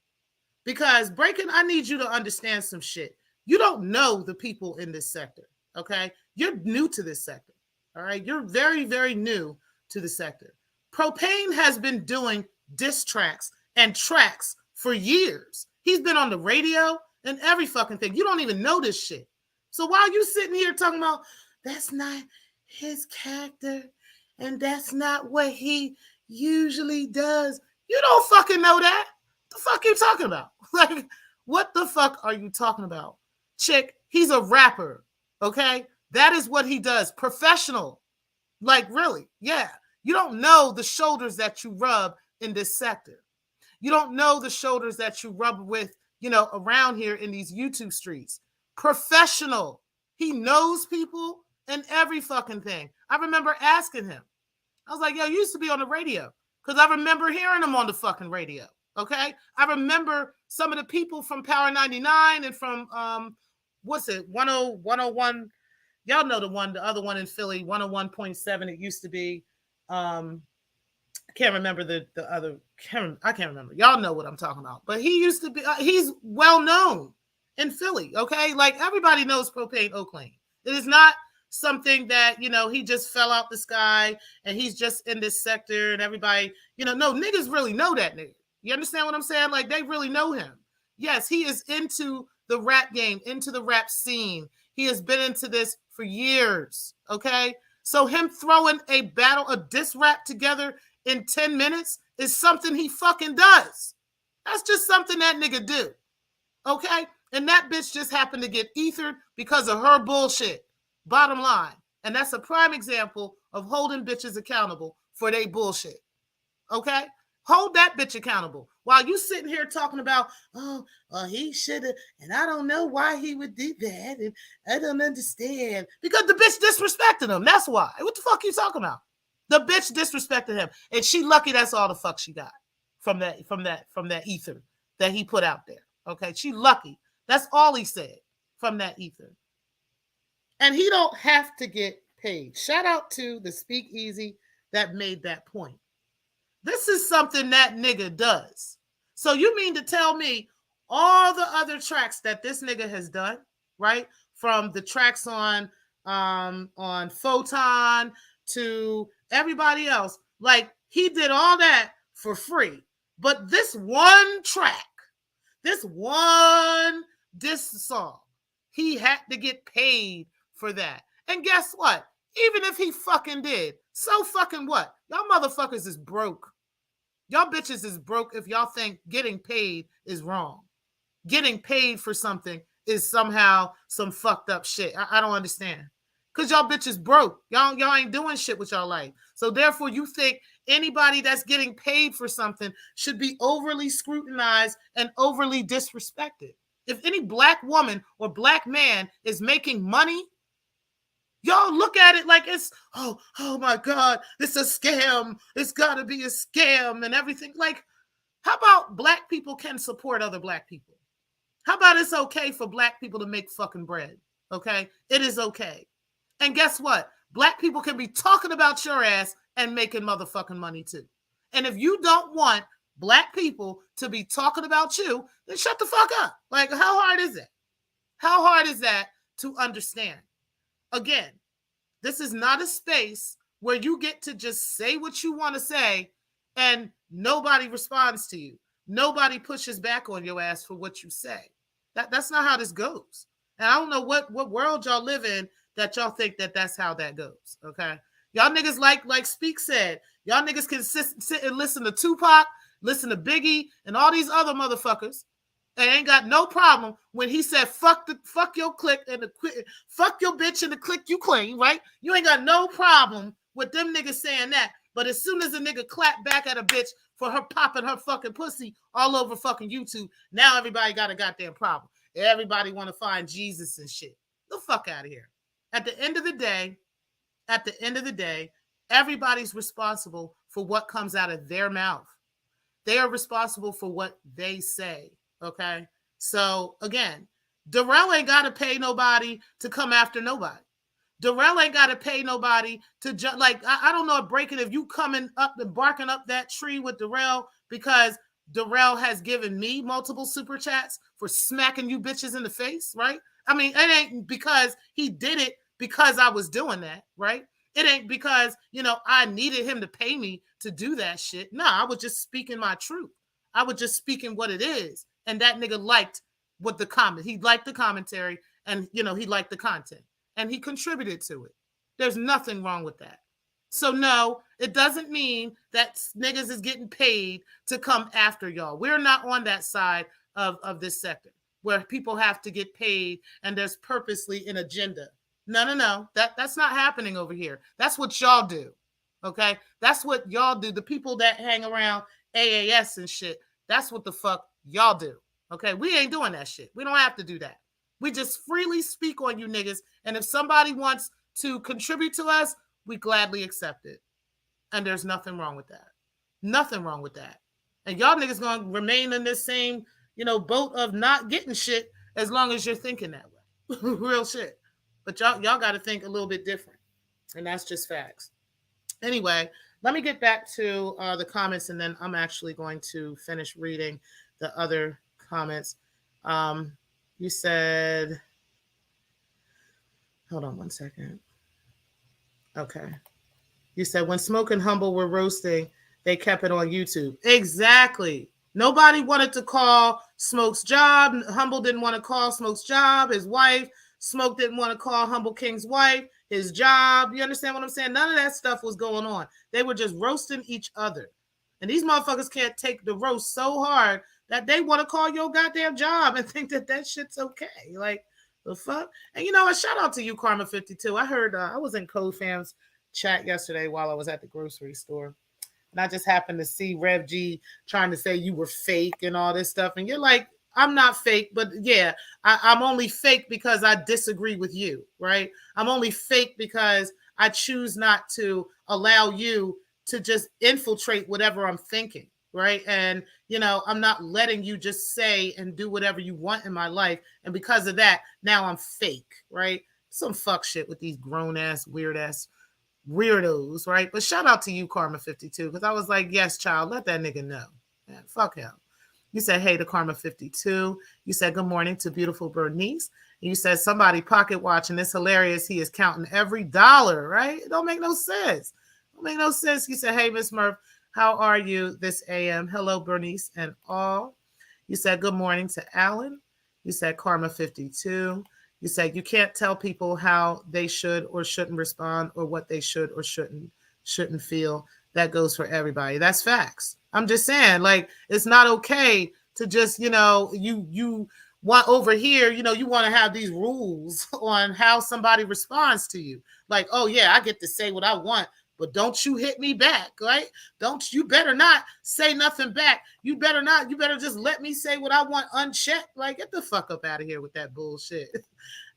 Speaker 1: Because Breaking, I need you to understand some shit. You don't know the people in this sector. Okay? You're new to this sector. All right? You're very, very new to the sector. Propane has been doing diss tracks and tracks for years. He's been on the radio and every fucking thing. You don't even know this shit. So why are you sitting here talking about that's not his character and that's not what he usually does? You don't fucking know that. The fuck are you talking about? Like, what the fuck are you talking about? Chick, he's a rapper, okay? That is what he does. Professional. Like, really, yeah. You don't know the shoulders that you rub in this sector. You don't know the shoulders that you rub with, around here in these YouTube streets. Professional. He knows people and every fucking thing. I remember asking him. I was like, yo, you used to be on the radio. Because I remember hearing him on the fucking radio. Okay? I remember some of the people from Power 99 and from, 101. Y'all know the other one in Philly, 101.7. It used to be. I can't remember the other. I can't remember. Y'all know what I'm talking about. But he used to be. He's well known in Philly. Okay, like everybody knows Propane Oaklane. It is not something that he just fell out the sky and he's just in this sector and everybody. No, niggas really know that nigga. You understand what I'm saying? Like they really know him. Yes, he is into the rap game, into the rap scene. He has been into this for years. Okay. So him throwing a diss rap together in 10 minutes is something he fucking does. That's just something that nigga do. Okay? And that bitch just happened to get ethered because of her bullshit. Bottom line. And that's a prime example of holding bitches accountable for their bullshit. Okay? Hold that bitch accountable. While you sitting here talking about, he should have, and I don't know why he would do that, and I don't understand. Because the bitch disrespected him. That's why. What the fuck are you talking about? The bitch disrespected him. And she lucky that's all the fuck she got from that ether that he put out there. Okay? She lucky. That's all he said from that ether. And he don't have to get paid. Shout out to the Speakeasy that made that point. This is something that nigga does. So you mean to tell me all the other tracks that this nigga has done, right? From the tracks on Photon to everybody else, like he did all that for free. But this one track, this one diss song, he had to get paid for that. And guess what? Even if he fucking did, so fucking what? Y'all motherfuckers is broke. Y'all bitches is broke if y'all think getting paid is wrong. Getting paid for something is somehow some fucked up shit. I don't understand. Because y'all bitches broke. Y'all ain't doing shit with y'all life. So therefore, you think anybody that's getting paid for something should be overly scrutinized and overly disrespected. If any black woman or black man is making money, y'all look at it like it's, oh my God, it's a scam. It's got to be a scam and everything. Like, how about black people can support other black people? How about it's okay for black people to make fucking bread? Okay? It is okay. And guess what? Black people can be talking about your ass and making motherfucking money too. And if you don't want black people to be talking about you, then shut the fuck up. Like, how hard is it? How hard is that to understand? Again, this is not a space where you get to just say what you want to say and nobody responds to you. Nobody pushes back on your ass for what you say. That's not how this goes. And I don't know what world y'all live in that y'all think that that's how that goes, okay? Y'all niggas, like Speak said, y'all niggas can sit and listen to Tupac, listen to Biggie, and all these other motherfuckers, and ain't got no problem when he said fuck your clique and fuck your bitch and the clique you claim, right? You ain't got no problem with them niggas saying that. But as soon as a nigga clap back at a bitch for her popping her fucking pussy all over fucking YouTube, now everybody got a goddamn problem. Everybody want to find Jesus and shit. The fuck out of here. At the end of the day, everybody's responsible for what comes out of their mouth. They are responsible for what they say. Okay. So again, Darrell ain't got to pay nobody to come after nobody. Darrell ain't got to pay nobody to like, I don't know, breaking if you coming up and barking up that tree with Darrell because Darrell has given me multiple super chats for smacking you bitches in the face, right? I mean, it ain't because he did it because I was doing that, right? It ain't because, I needed him to pay me to do that shit. No, I was just speaking my truth. I was just speaking what it is. And that nigga liked what the comment. He liked the commentary and, he liked the content. And he contributed to it. There's nothing wrong with that. So no, it doesn't mean that niggas is getting paid to come after y'all. We're not on that side of this sector where people have to get paid and there's purposely an agenda. No. That's not happening over here. That's what y'all do. Okay? That's what y'all do. The people that hang around AAS and shit, that's what the fuck y'all do. Okay? We ain't doing that shit. We don't have to do that. We just freely speak on you niggas. And if somebody wants to contribute to us, we gladly accept it. And there's nothing wrong with that. Nothing wrong with that. And y'all niggas gonna remain in this same, boat of not getting shit as long as you're thinking that way. Real shit. But y'all got to think a little bit different. And that's just facts. Anyway, let me get back to the comments, and then I'm actually going to finish reading the other comments. You said, hold on one second. Okay. You said when Smoke and Humble were roasting, they kept it on YouTube. Exactly. Nobody wanted to call Smoke's job. Humble didn't want to call Smoke's job, his wife. Smoke didn't want to call Humble King's wife his job. You understand what I'm saying? None of that stuff was going on. They were just roasting each other. And these motherfuckers can't take the roast so hard that they want to call your goddamn job and think that shit's okay. Like, the fuck? And a shout out to you, Karma52. I heard, I was in Code Fam's chat yesterday while I was at the grocery store. And I just happened to see Rev G trying to say you were fake and all this stuff. And you're like, I'm not fake, but yeah, I'm only fake because I disagree with you, right? I'm only fake because I choose not to allow you to just infiltrate whatever I'm thinking, right? And, I'm not letting you just say and do whatever you want in my life. And because of that, now I'm fake, right? Some fuck shit with these grown-ass, weird-ass weirdos, right? But shout out to you, Karma 52, because I was like, yes, child, let that nigga know. Man, fuck him. You said, hey to Karma 52. You said, good morning to beautiful Bernice. You said, somebody pocket watching. It's hilarious. He is counting every dollar, right? It don't make no sense. Don't make no sense. You said, hey, Miss Murph, how are you this AM? Hello, Bernice and all. You said, good morning to Alan. You said, Karma 52. You said, you can't tell people how they should or shouldn't respond or what they should or shouldn't feel. That goes for everybody. That's facts. I'm just saying, like, it's not okay to just, you want over here, you want to have these rules on how somebody responds to you. Like, oh yeah, I get to say what I want, but don't you hit me back, right? You better not say nothing back. You better just let me say what I want unchecked. Like, get the fuck up out of here with that bullshit.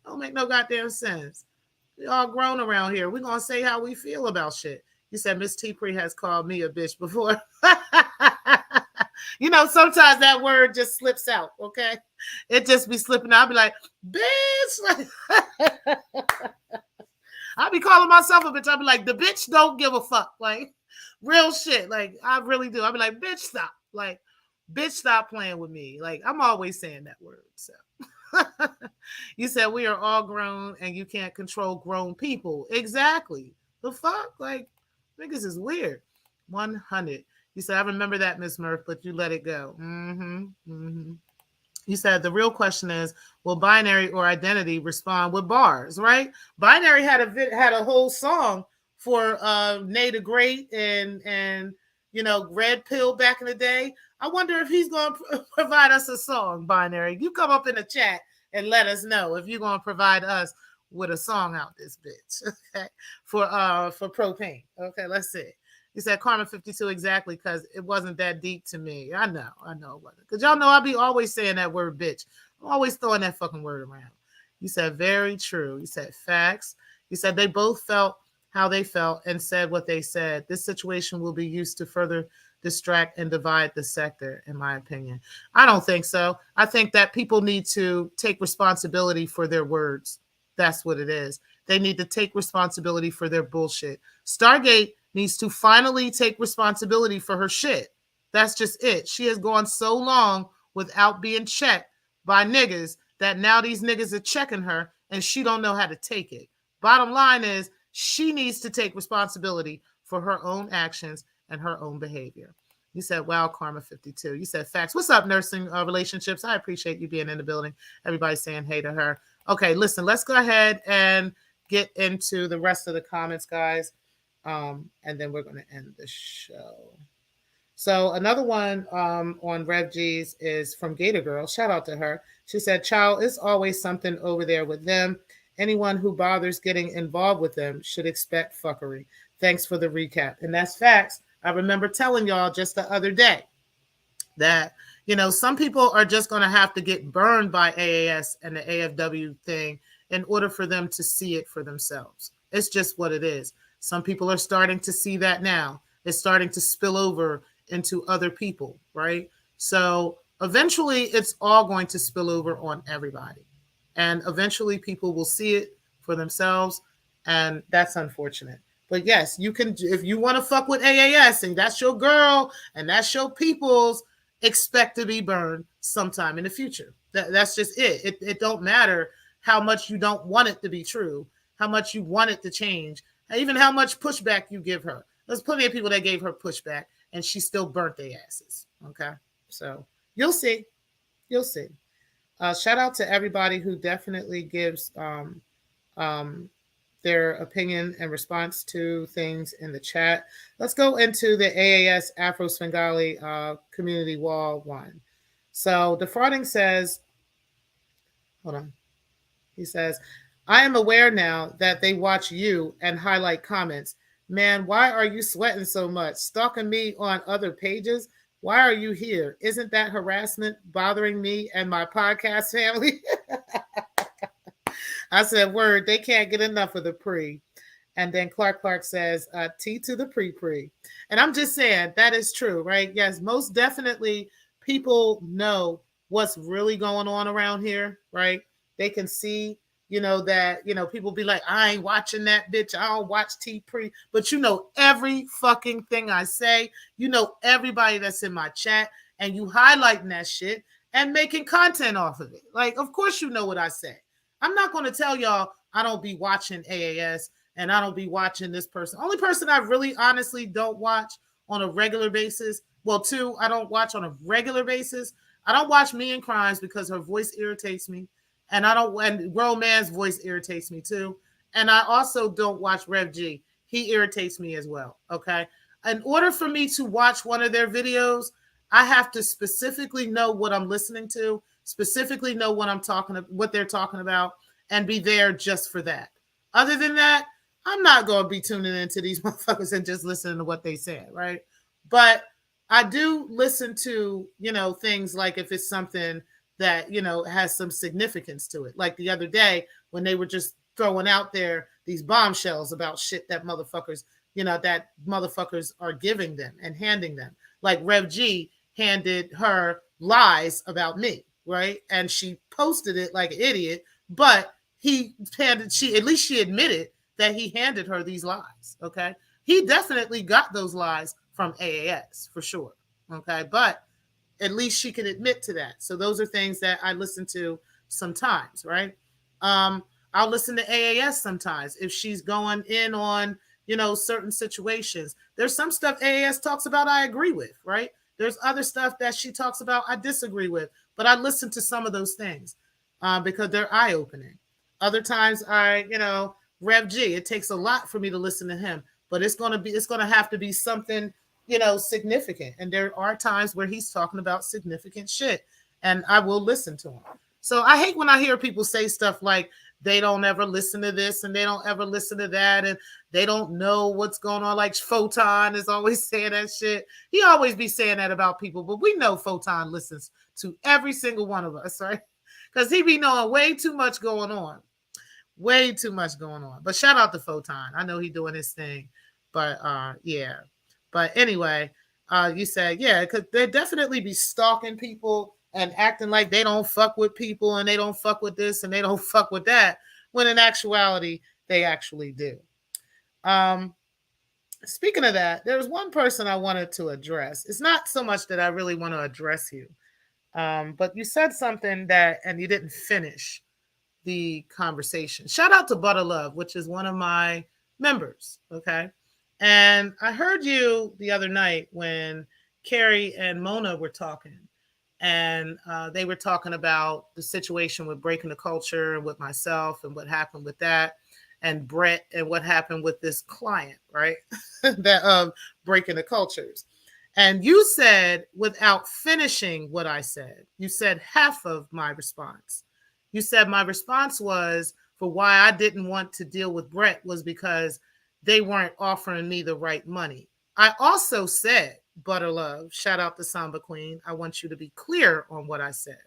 Speaker 1: Don't make no goddamn sense. We all grown around here. We're going to say how we feel about shit. You said Miss T Pre has called me a bitch before. Sometimes that word just slips out, okay? It just be slipping out. I'll be like, bitch. I'll be calling myself a bitch. I'll be like, the bitch don't give a fuck. Like, real shit. Like, I really do. I'll be like, bitch, stop. Like, bitch, stop playing with me. Like, I'm always saying that word, so. You said we are all grown and you can't control grown people. Exactly. The fuck? Like, niggas is weird. 100. You said, I remember that, Miss Murph, but you let it go. You said the real question is, will binary or identity respond with bars, right? Binary had a whole song for Nay the Great and Red Pill back in the day. I wonder if he's going to provide us a song, Binary. You come up in the chat and let us know if you're going to provide us with a song out this bitch, okay? For propane. Okay, let's see. He said Karma 52 exactly, because it wasn't that deep to me. I know it wasn't. Because y'all know I be always saying that word bitch. I'm always throwing that fucking word around. You said very true. You said facts. You said they both felt how they felt and said what they said. This situation will be used to further distract and divide the sector, in my opinion. I don't think so. I think that people need to take responsibility for their words. That's what it is. They need to take responsibility for their bullshit. Stargate needs to finally take responsibility for her shit. That's just it. She has gone so long without being checked by niggas that now these niggas are checking her and she don't know how to take it. Bottom line is, she needs to take responsibility for her own actions and her own behavior. You said, wow, Karma 52. You said facts. What's up, nursing relationships? I appreciate you being in the building. Everybody's saying hey to her. Okay, listen, let's go ahead and get into the rest of the comments, guys. And then we're going to end the show. So another one on Rev G's is from Gator Girl. Shout out to her. She said, child, it's always something over there with them. Anyone who bothers getting involved with them should expect fuckery. Thanks for the recap. And that's facts. I remember telling y'all just the other day that, some people are just going to have to get burned by AAS and the AFW thing in order for them to see it for themselves. It's just what it is. Some people are starting to see that now. It's starting to spill over into other people, right? So eventually it's all going to spill over on everybody. And eventually people will see it for themselves. And that's unfortunate. But yes, you can, if you want to fuck with AAS and that's your girl and that's your people's, expect to be burned sometime in the future. That's just it. It don't matter how much you don't want it to be true, how much you want it to change, even how much pushback you give her. There's plenty of people that gave her pushback and she still burnt their asses. Okay. So you'll see. You'll see. Shout out to everybody who definitely gives their opinion and response to things in the chat. Let's go into the AAS Afro Svengali community wall one. So Defrauding says, hold on. He says, I am aware now that they watch you and highlight comments. Man, why are you sweating so much? Stalking me on other pages? Why are you here? Isn't that harassment bothering me and my podcast family? I said, word, they can't get enough of the pre. And then Clark says, T to the pre. And I'm just saying, that is true, right? Yes, most definitely people know what's really going on around here, right? They can see that, people be like, I ain't watching that bitch. I don't watch T-Pre. But you know every fucking thing I say. You know everybody that's in my chat. And you highlighting that shit and making content off of it. Like, of course you know what I say. I'm not going to tell y'all I don't be watching AAS and I don't be watching this person. Only person I really honestly don't watch on a regular basis. Well, two, I don't watch on a regular basis. I don't watch Me and Crimes because her voice irritates me. And Grown Man's voice irritates me too. And I also don't watch Rev G. He irritates me as well. Okay. In order for me to watch one of their videos, I have to specifically know what I'm listening to, specifically know what they're talking about, and be there just for that. Other than that, I'm not going to be tuning into these motherfuckers and just listening to what they say, right? But I do listen to, things like if it's something that, has some significance to it. Like the other day when they were just throwing out there these bombshells about shit that motherfuckers are giving them and handing them. Like Rev G handed her lies about me, right? And she posted it like an idiot, but at least she admitted that he handed her these lies, okay? He definitely got those lies from AAS for sure, okay? But at least she can admit to that. So those are things that I listen to sometimes, right? I'll listen to AAS sometimes if she's going in on, certain situations. There's some stuff AAS talks about I agree with, right? There's other stuff that she talks about I disagree with, but I listen to some of those things because they're eye-opening. Other times Rev G, it takes a lot for me to listen to him, but it's going to have to be something, significant. And there are times where he's talking about significant shit and I will listen to him. So I hate when I hear people say stuff like they don't ever listen to this and they don't ever listen to that and they don't know what's going on. Like Photon is always saying that shit. He always be saying that about people, but we know Photon listens to every single one of us, right? Because he be knowing way too much going on. Way too much going on. But shout out to Photon. I know he's doing his thing. But yeah. But anyway, you said, yeah, because they definitely be stalking people and acting like they don't fuck with people and they don't fuck with this and they don't fuck with that, when in actuality, they actually do. Speaking of that, there's one person I wanted to address. It's not so much that I really want to address you, but you said something and you didn't finish the conversation. Shout out to Butter Love, which is one of my members, okay? And I heard you the other night when Carrie and Mona were talking, and they were talking about the situation with Breaking the Culture and with myself and what happened with that, and Brett and what happened with this client, right? that Breaking the Cultures. And you said, without finishing what I said, you said half of my response. You said my response was for why I didn't want to deal with Brett was because they weren't offering me the right money. I also said, Butter Love, shout out to Samba Queen, I want you to be clear on what I said.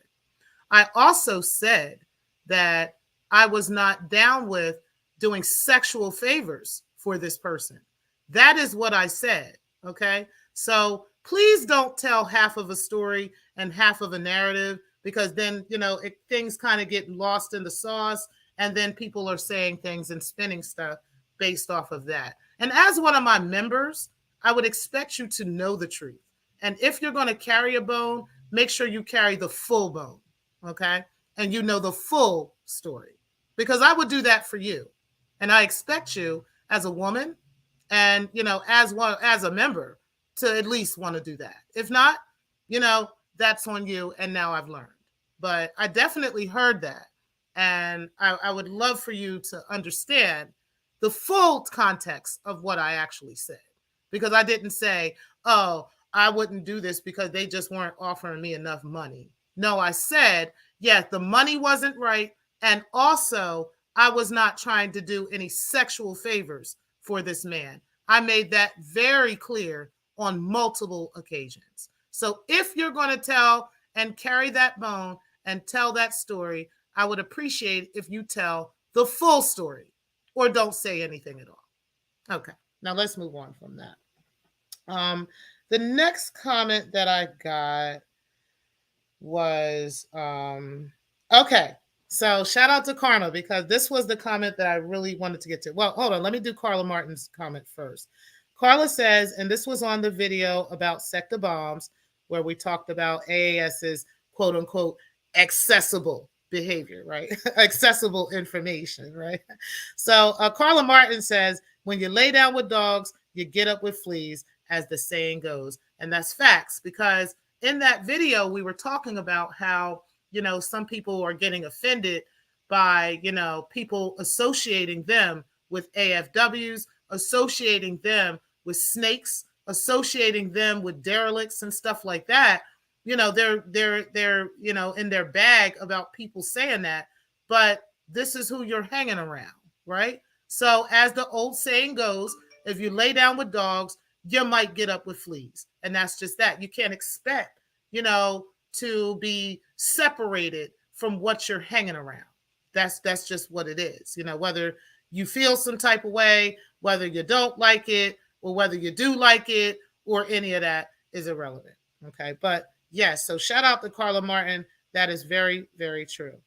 Speaker 1: I also said that I was not down with doing sexual favors for this person. That is what I said, okay? So please don't tell half of a story and half of a narrative, because then, things kind of get lost in the sauce, and then people are saying things and spinning stuff based off of that. And as one of my members, I would expect you to know the truth. And if you're going to carry a bone, make sure you carry the full bone, okay? And you know the full story, because I would do that for you. And I expect you as a woman and, as a member to at least want to do that. If not, that's on you. And now I've learned. But I definitely heard that. And I would love for you to understand the full context of what I actually said. Because I didn't say, oh, I wouldn't do this because they just weren't offering me enough money. No, I said, yes, the money wasn't right. And also, I was not trying to do any sexual favors for this man. I made that very clear on multiple occasions. So if you're going to tell and carry that bone and tell that story, I would appreciate if you tell the full story or don't say anything at all. Okay, now let's move on from that. The next comment that I got was, okay, So shout out to Karma, because this was the comment that I really wanted to get to. Well, hold on. Let me do Carla Martin's comment first. Carla says, and this was on the video about Secktah bombs, where we talked about AAS's quote unquote accessible behavior, right? Accessible information, right? So Carla Martin says, when you lay down with dogs, you get up with fleas, as the saying goes. And that's facts, because in that video, we were talking about how, some people are getting offended by, people associating them with AFWs, associating them with snakes, associating them with derelicts and stuff like that. They're in their bag about people saying that, but this is who you're hanging around, right? So as the old saying goes, if you lay down with dogs, you might get up with fleas. And that's just that. You can't expect, to be separated from what you're hanging around. That's just what it is. Whether you feel some type of way, whether you don't like it, or whether you do like it, or any of that is irrelevant. Okay. But yes, so shout out to Carla Martin. That is very, very true.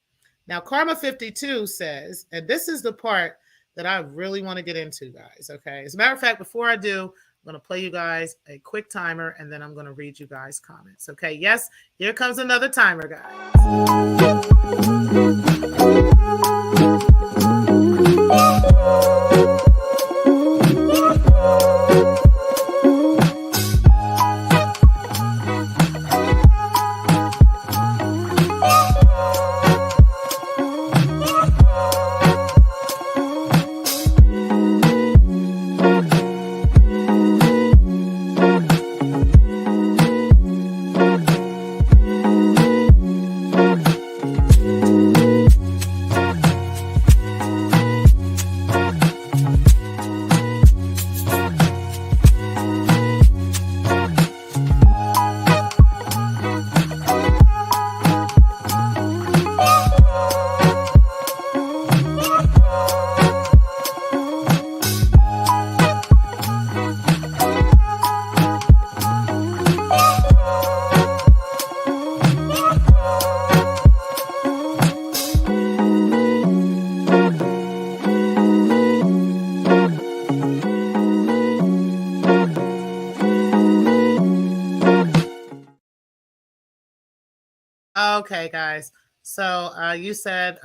Speaker 1: Now, Karma 52 says, and this is the part that I really want to get into, guys. Okay. As a matter of fact, before I do, I'm going to play you guys a quick timer, and then I'm going to read you guys' comments. Okay. Yes, here comes another timer, guys. Okay, guys. So you said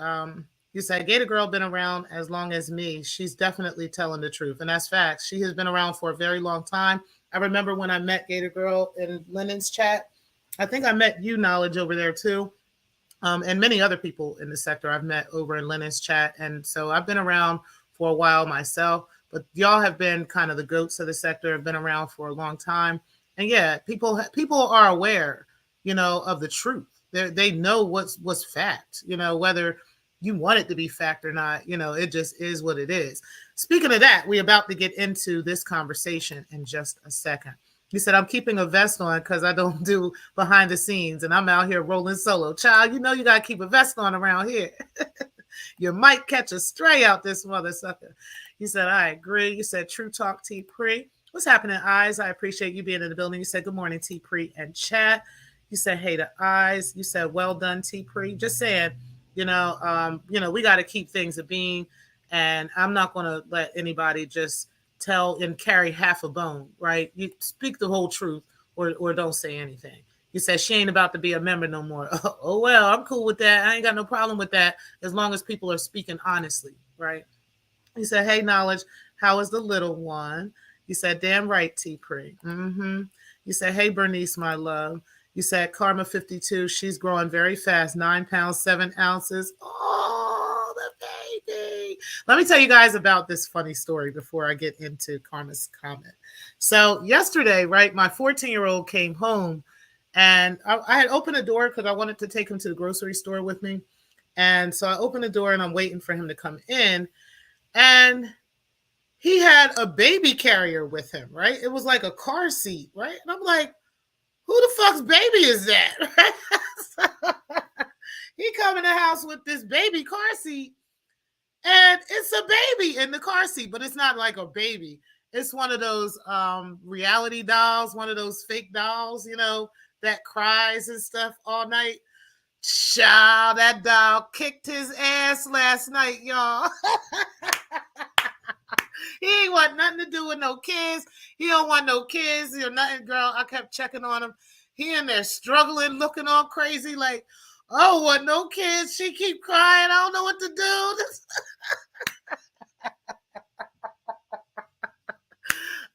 Speaker 1: Gator Girl been around as long as me. She's definitely telling the truth, and that's facts. She has been around for a very long time. I remember when I met Gator Girl in Lennon's chat. I think I met you, Knowledge, over there too, and many other people in the sector I've met over in Lennon's chat. And so I've been around for a while myself. But y'all have been kind of the goats of the sector. Have been around for a long time, and yeah, people are aware, of the truth. They know what's fact, whether you want it to be fact or not, it just is what it is. Speaking of that, we're about to get into this conversation in just a second. He said, I'm keeping a vest on because I don't do behind the scenes and I'm out here rolling solo. Child, you got to keep a vest on around here. You might catch a stray out this mother sucker. He said, I agree. You said, true talk, T. Pre. What's happening, Eyes? I appreciate you being in the building. You said, good morning, T. Pre and chat. You said, hey to Eyes. You said, well done, T. Pre. Just saying, we got to keep things a being. And I'm not going to let anybody just tell and carry half a bone, right? You speak the whole truth or don't say anything. You said she ain't about to be a member no more. Oh, well, I'm cool with that. I ain't got no problem with that as long as people are speaking honestly, right? You said, hey, Knowledge, how is the little one? You said, damn right, T-Pre. Mm-hmm. You said, hey, Bernice, my love. You said, Karma 52, she's growing very fast, 9 pounds, 7 ounces. Oh, the baby. Let me tell you guys about this funny story before I get into Karma's comment. So yesterday, right, my 14-year-old came home and I had opened the door because I wanted to take him to the grocery store with me. And so I opened the door and I'm waiting for him to come in. And he had a baby carrier with him, right? It was like a car seat, right? And I'm like, who the fuck's baby is that? So, he come in the house with this baby car seat, and it's a baby in the car seat, but it's not like a baby. It's one of those reality dolls, one of those fake dolls, that cries and stuff all night. Child, that dog kicked his ass last night, y'all. He ain't want nothing to do with no kids. He don't want no kids or nothing, girl. I kept checking on him. He in there struggling, looking all crazy, like, oh, what, no kids? She keep crying. I don't know what to do.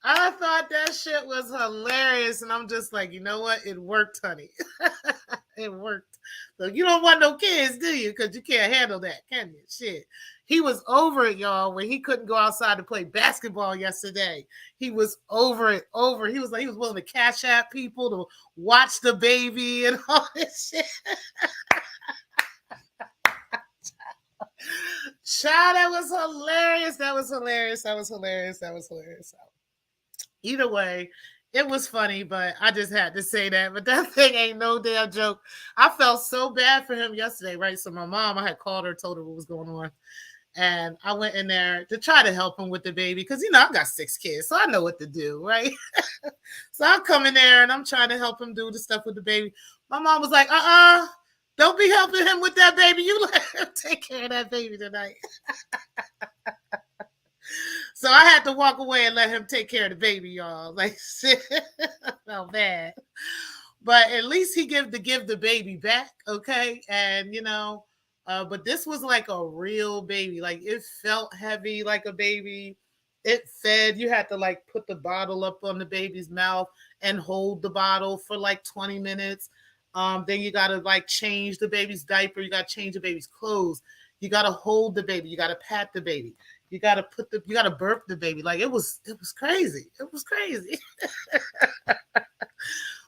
Speaker 1: I thought that shit was hilarious. And I'm just like, you know what? It worked, honey. It worked. So you don't want no kids, do you? Because you can't handle that, can you? Shit. He was over it, y'all, when he couldn't go outside to play basketball yesterday. He was over it, over. He was like, he was willing to cash out people to watch the baby and all this shit. Child, that was hilarious. That was hilarious. That was hilarious. That was hilarious. Either way, it was funny, but I just had to say that. But that thing ain't no damn joke. I felt so bad for him yesterday, right? So my mom, I had called her, told her what was going on. And I went in there to try to help him with the baby because, you know, I've got 6 kids, so I know what to do, right? So I come in there and I'm trying to help him do the stuff with the baby. My mom was like, don't be helping him with that baby. You let him take care of that baby tonight. So I had to walk away and let him take care of the baby, y'all. Like, shit, I felt bad. But at least he give the baby back, okay? And, you know, but this was like a real baby. Like, it felt heavy like a baby. It fed. You had to, like, put the bottle up on the baby's mouth and hold the bottle for, like, 20 minutes. Then you got to, like, change the baby's diaper. You got to change the baby's clothes. You got to hold the baby. You got to pat the baby. You got to burp the baby. Like, it was crazy. It was crazy.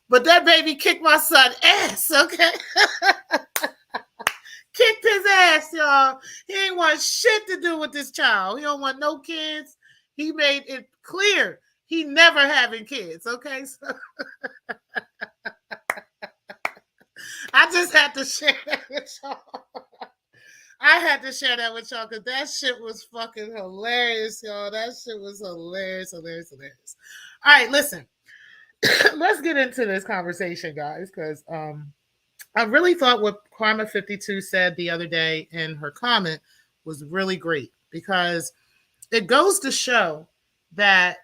Speaker 1: But that baby kicked my son ass, okay? Kicked his ass, y'all. He ain't want shit to do with this child. He don't want no kids. He made it clear he never having kids, okay? So I just had to share that with y'all. I had to share that with y'all because that shit was fucking hilarious, y'all. That shit was hilarious, hilarious, hilarious. All right, listen. Let's get into this conversation, guys, because I really thought what Karma52 said the other day in her comment was really great because it goes to show that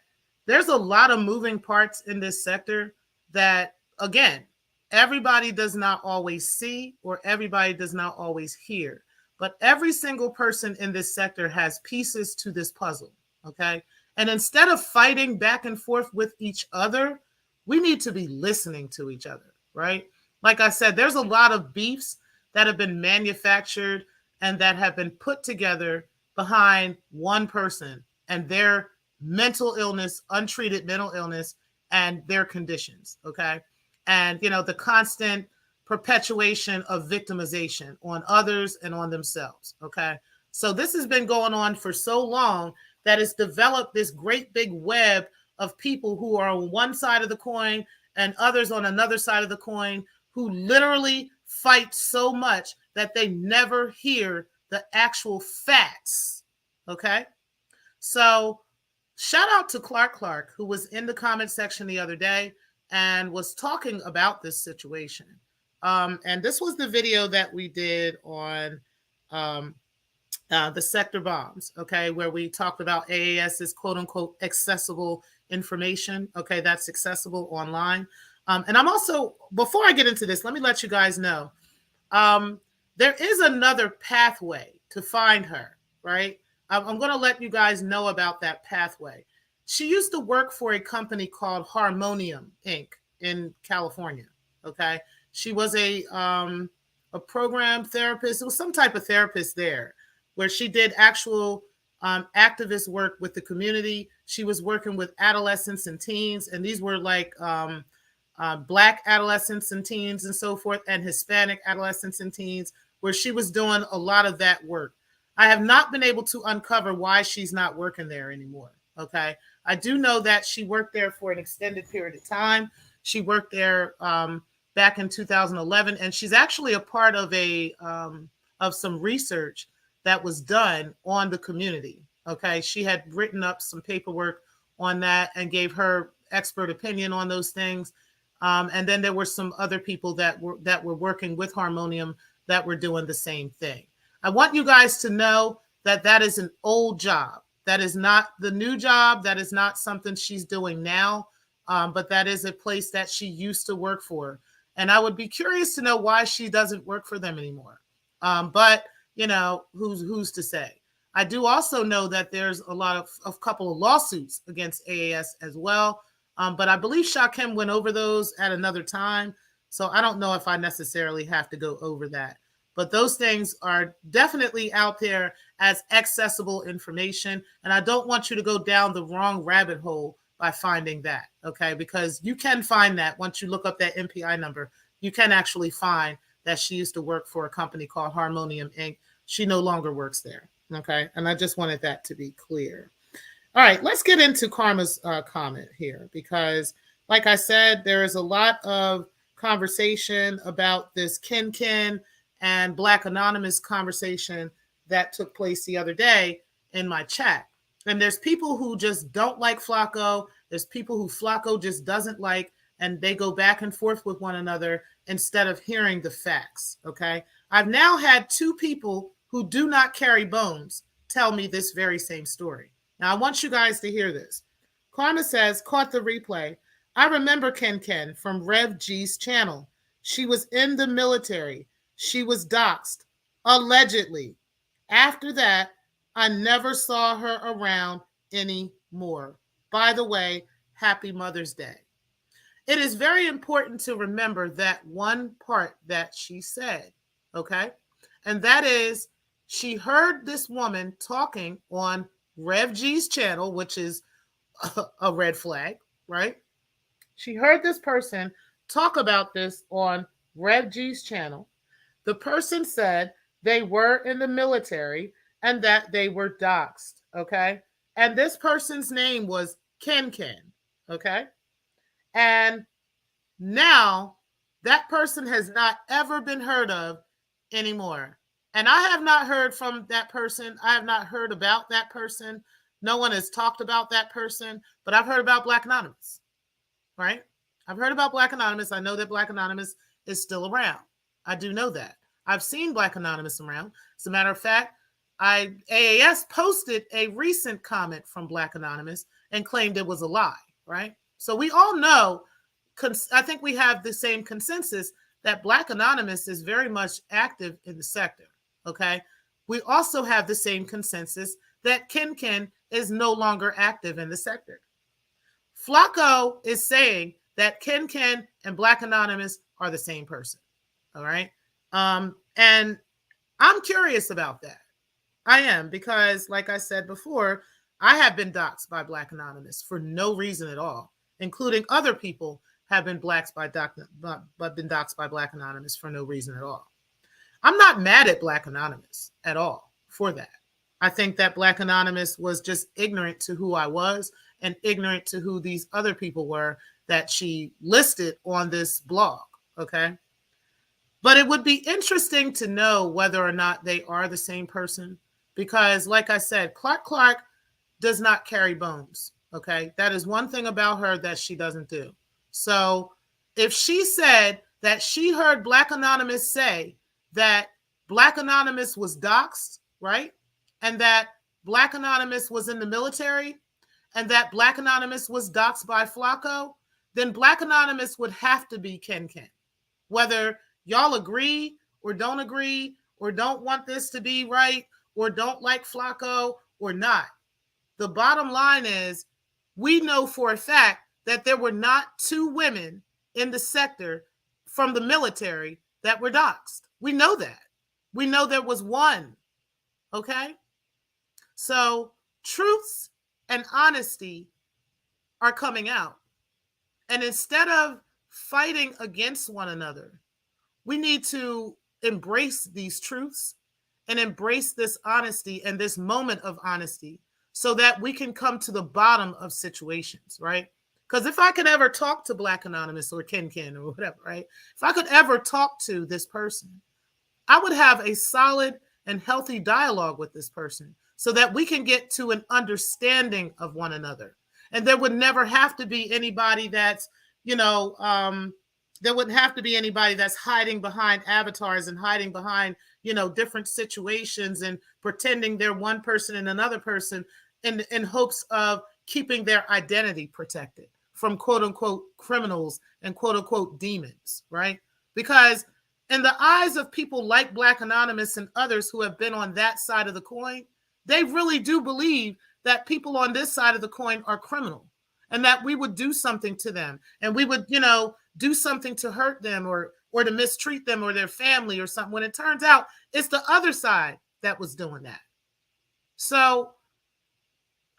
Speaker 1: there's a lot of moving parts in this sector that, again, everybody does not always see or everybody does not always hear. But every single person in this sector has pieces to this puzzle, okay? And instead of fighting back and forth with each other, we need to be listening to each other, right? Like I said, there's a lot of beefs that have been manufactured and that have been put together behind one person and their mental illness, untreated mental illness, and their conditions, okay? And, you know, the constant perpetuation of victimization on others and on themselves, okay? So this has been going on for so long that it's developed this great big web of people who are on one side of the coin and others on another side of the coin who literally fight so much that they never hear the actual facts, okay? So shout out to Clark, who was in the comment section the other day and was talking about this situation. And this was the video that we did on the sector bombs, okay, where we talked about AAS's quote unquote accessible information. Okay, that's accessible online. And I'm also, before I get into this, let me let you guys know there is another pathway to find her, right? I'm going to let you guys know about that pathway. She used to work for a company called Harmonium Inc. in California, okay? She was a program therapist. It was some type of therapist there where she did actual activist work with the community. She was working with adolescents and teens, and these were like Black adolescents and teens and so forth, and Hispanic adolescents and teens, where she was doing a lot of that work. I have not been able to uncover why she's not working there anymore, okay? I do know that she worked there for an extended period of time. She worked there back in 2011, and she's actually a part of some research that was done on the community. Okay, she had written up some paperwork on that and gave her expert opinion on those things. And then there were some other people that were working with Harmonium that were doing the same thing. I want you guys to know that that is an old job. That is not the new job. That is not something she's doing now, but that is a place that she used to work for. And I would be curious to know why she doesn't work for them anymore. But you know, who's to say? I do also know that there's a couple of lawsuits against AAS as well. But I believe Shakim went over those at another time. So I don't know if I necessarily have to go over that. But those things are definitely out there as accessible information. And I don't want you to go down the wrong rabbit hole by finding that. Okay. Because you can find that once you look up that MPI number, you can actually find that she used to work for a company called Harmonium Inc. She no longer works there. Okay. And I just wanted that to be clear. All right, let's get into Karma's comment here because, like I said, there is a lot of conversation about this Ken and Black Anonymous conversation that took place the other day in my chat. And there's people who just don't like Flacco. There's people who Flacco just doesn't like, and they go back and forth with one another instead of hearing the facts, okay? I've now had two people who do not carry bones tell me this very same story. Now, I want you guys to hear this. Karma says, caught the replay. I remember Ken from Rev G's channel. She was in the military. She was doxxed, allegedly. After that, I never saw her around anymore. By the way, happy Mother's Day. It is very important to remember that one part that she said, okay? And that is, she heard this woman talking on Rev G's channel, which is a red flag, right? She heard this person talk about this on Rev G's channel. The person said they were in the military and that they were doxxed, okay? And this person's name was Ken, okay? And now that person has not ever been heard of anymore. And I have not heard from that person. I have not heard about that person. No one has talked about that person, but I've heard about Black Anonymous, right? I've heard about Black Anonymous. I know that Black Anonymous is still around. I do know that. I've seen Black Anonymous around. As a matter of fact, AAS posted a recent comment from Black Anonymous and claimed it was a lie, right? So we all know, I think we have the same consensus that Black Anonymous is very much active in the sector. Okay. We also have the same consensus that Ken is no longer active in the sector. Flacco is saying that Ken and Black Anonymous are the same person. All right. And I'm curious about that. I am, because like I said before, I have been doxxed by Black Anonymous for no reason at all, including other people have been doxxed by Black Anonymous for no reason at all. I'm not mad at Black Anonymous at all for that. I think that Black Anonymous was just ignorant to who I was and ignorant to who these other people were that she listed on this blog, okay? But it would be interesting to know whether or not they are the same person because, like I said, Clark does not carry bones, okay? That is one thing about her that she doesn't do. So if she said that she heard Black Anonymous say that Black Anonymous was doxxed, right? And that Black Anonymous was in the military and that Black Anonymous was doxxed by Flacco, then Black Anonymous would have to be Ken. Whether y'all agree or don't want this to be right or don't like Flacco or not. The bottom line is we know for a fact that there were not two women in the sector from the military that were doxxed. We know that. We know there was one, okay? So truths and honesty are coming out. And instead of fighting against one another, we need to embrace these truths and embrace this honesty and this moment of honesty so that we can come to the bottom of situations, right? Because if I could ever talk to Black Anonymous or Ken or whatever, right? If I could ever talk to this person, I would have a solid and healthy dialogue with this person so that we can get to an understanding of one another. And there would never have to be anybody that's you know, there wouldn't have to be anybody that's hiding behind avatars and hiding behind, you know, different situations and pretending they're one person and another person in hopes of keeping their identity protected from quote unquote criminals and quote unquote demons, right? Because in the eyes of people like Black Anonymous and others who have been on that side of the coin, they really do believe that people on this side of the coin are criminal and that we would do something to them and we would, you know, do something to hurt them or to mistreat them or their family or something, when it turns out it's the other side that was doing that. So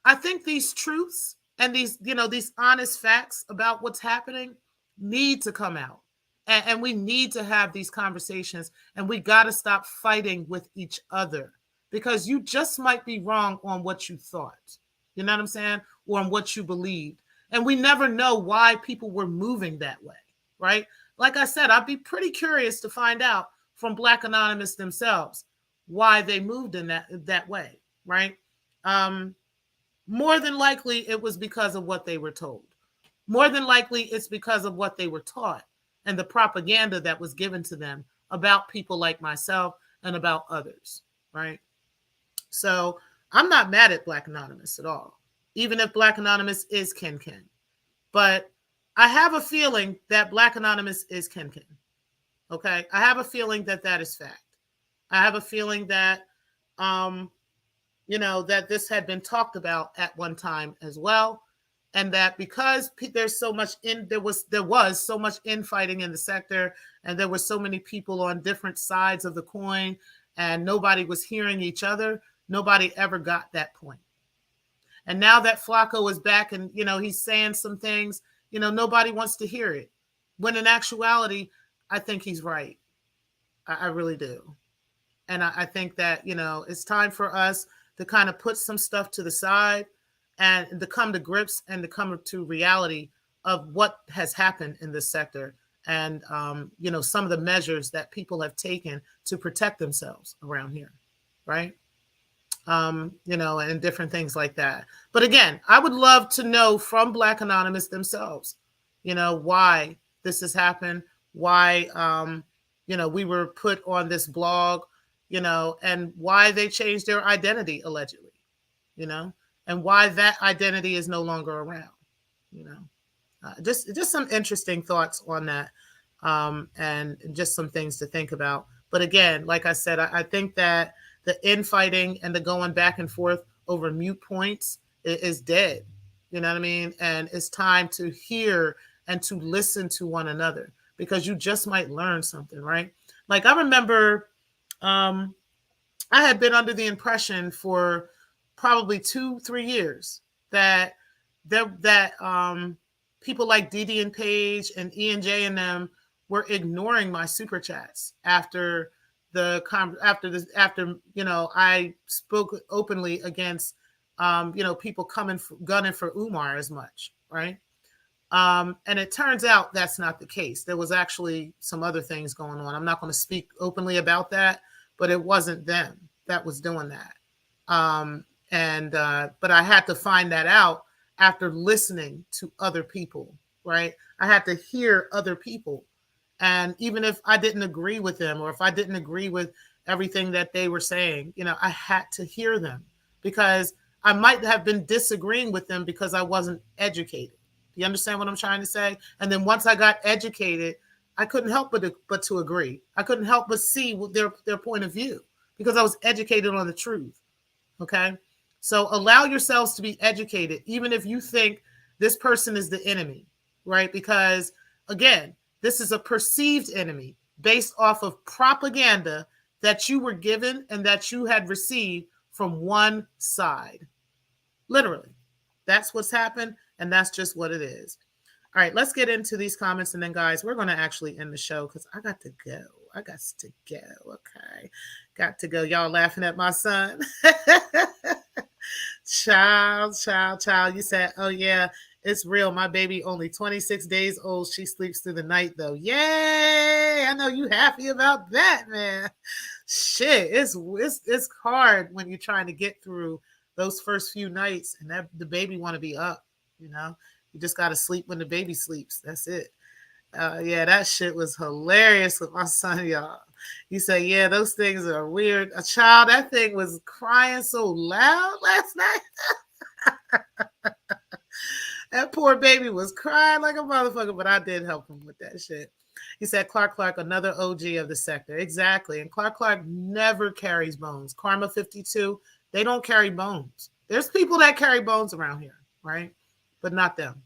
Speaker 1: I think these truths and these, you know, these honest facts about what's happening need to come out. And we need to have these conversations, and we got to stop fighting with each other, because you just might be wrong on what you thought. You know what I'm saying? Or on what you believed. And we never know why people were moving that way, right? Like I said, I'd be pretty curious to find out from Black Anonymous themselves why they moved in that way, right? More than likely, it was because of what they were told. More than likely, it's because of what they were taught and the propaganda that was given to them about people like myself and about others, right? So I'm not mad at Black Anonymous at all, even if Black Anonymous is Ken Ken. But I have a feeling that Black Anonymous is Ken Ken, okay? I have a feeling that that is fact. I have a feeling that, you know, that this had been talked about at one time as well. And that because there's so much there was so much infighting in the sector, and there were so many people on different sides of the coin, and nobody was hearing each other, nobody ever got that point. And now that Flacco is back and, you know, he's saying some things, you know, nobody wants to hear it. When in actuality, I think he's right. I really do. And I think that, you know, it's time for us to kind of put some stuff to the side and to come to grips and to come to reality of what has happened in this sector, and you know, some of the measures that people have taken to protect themselves around here, right? You know, and different things like that. But again, I would love to know from Black Anonymous themselves, you know, why this has happened, why you know, we were put on this blog, you know, and why they changed their identity allegedly, you know, and why that identity is no longer around, you know. Just some interesting thoughts on that, and just some things to think about. But again, like I said, I think that the infighting and the going back and forth over mute points is dead. You know what I mean? And it's time to hear and to listen to one another, because you just might learn something, right? Like I remember I had been under the impression for probably 2-3 years that people like Didi and Paige and ENJ and them were ignoring my super chats after you know, I spoke openly against you know, people gunning for Umar as much, right? And it turns out that's not the case. There was actually some other things going on. I'm not going to speak openly about that, but it wasn't them that was doing that. But I had to find that out after listening to other people, right? I had to hear other people. And even if I didn't agree with them, or if I didn't agree with everything that they were saying, you know, I had to hear them, because I might have been disagreeing with them because I wasn't educated. Do you understand what I'm trying to say? And then once I got educated, I couldn't help but to agree. I couldn't help but see their point of view, because I was educated on the truth. Okay. So allow yourselves to be educated, even if you think this person is the enemy, right? Because again, this is a perceived enemy based off of propaganda that you were given and that you had received from one side. Literally. That's what's happened, and that's just what it is. All right, let's get into these comments, and then, guys, we're going to actually end the show because I got to go. Okay. Got to go. Y'all laughing at my son? Child. You said, oh, yeah, it's real. My baby only 26 days old. She sleeps through the night, though. Yay! I know you happy about that, man. Shit, it's hard when you're trying to get through those first few nights, and that the baby want to be up, you know. You just got to sleep when the baby sleeps. That's it. Yeah, that shit was hilarious with my son, y'all. He said, yeah, those things are weird. A child, that thing was crying so loud last night. That poor baby was crying like a motherfucker, but I did help him with that shit. He said, Clark, another OG of the sector. Exactly. And Clark never carries bones. Karma 52, they don't carry bones. There's people that carry bones around here, right? But not them.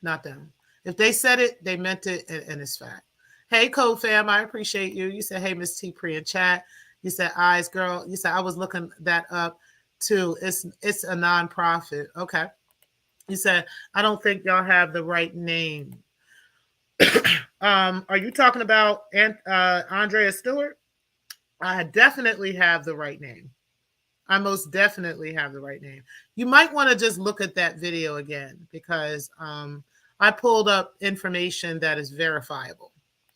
Speaker 1: Not them. If they said it, they meant it, and it's fact. Hey, Code Fam, I appreciate you. You said, hey, Miss T Pre in chat. You said, eyes, girl. You said, I was looking that up too. It's a nonprofit. Okay. You said, I don't think y'all have the right name. Are you talking about Andrea Stewart? I definitely have the right name. I most definitely have the right name. You might want to just look at that video again because I pulled up information that is verifiable.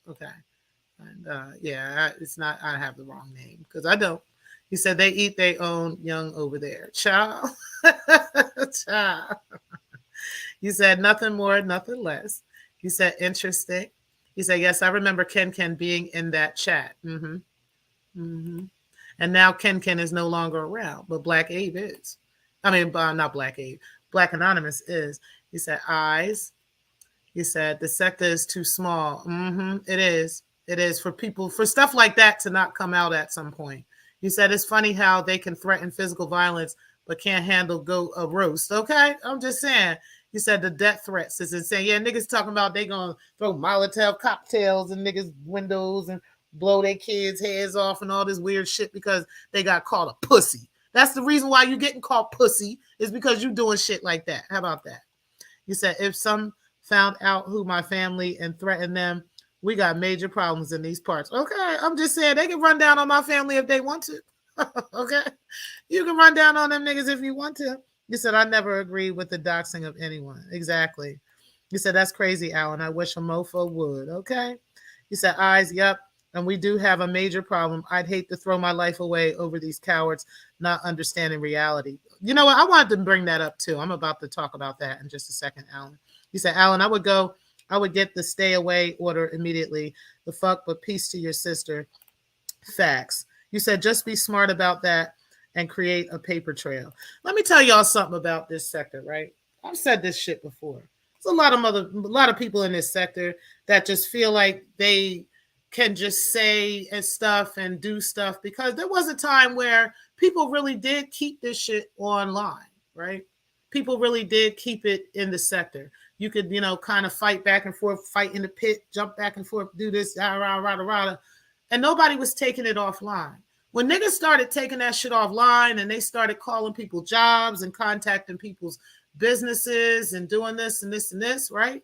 Speaker 1: Okay. And yeah, it's not, I have the wrong name because I don't. He said they eat their own young over there. Child. Child. You said nothing more, nothing less. He said, interesting. He said, yes, I remember Ken being in that chat. Mm-hmm. Mm-hmm. And now Ken is no longer around, but Black Abe is. I mean, not Black Abe. Black Anonymous is. He said, eyes. He said, the sector is too small. Mm-hmm. It is. It is for people, for stuff like that to not come out at some point. He said, it's funny how they can threaten physical violence, but can't handle a roast. Okay? I'm just saying. He said the death threats is insane. Yeah, niggas talking about they gonna throw Molotov cocktails in niggas' windows and blow their kids' heads off and all this weird shit because they got called a pussy. That's the reason why you getting called pussy is because you doing shit like that. How about that? He said, if some found out who my family and threatened them, we got major problems in these parts. Okay, I'm just saying they can run down on my family if they want to. Okay, you can run down on them niggas if you want to. You said, I never agreed with the doxing of anyone. Exactly. You said, that's crazy, Alan. I wish a mofo would. Okay. You said, eyes, yep. And we do have a major problem. I'd hate to throw my life away over these cowards not understanding reality. You know what? I wanted to bring that up too. I'm about to talk about that in just a second, Alan. You said, Alan, I would get the stay away order immediately. The fuck, but peace to your sister. Facts. You said, just be smart about that and create a paper trail. Let me tell y'all something about this sector, right? I've said this shit before. There's a lot of people in this sector that just feel like they can just say and stuff and do stuff because there was a time where people really did keep this shit online, right? People really did keep it in the sector. You could, kind of fight back and forth, fight in the pit, jump back and forth, do this, rah, and nobody was taking it offline. When niggas started taking that shit offline and they started calling people jobs and contacting people's businesses and doing this and this and this, right?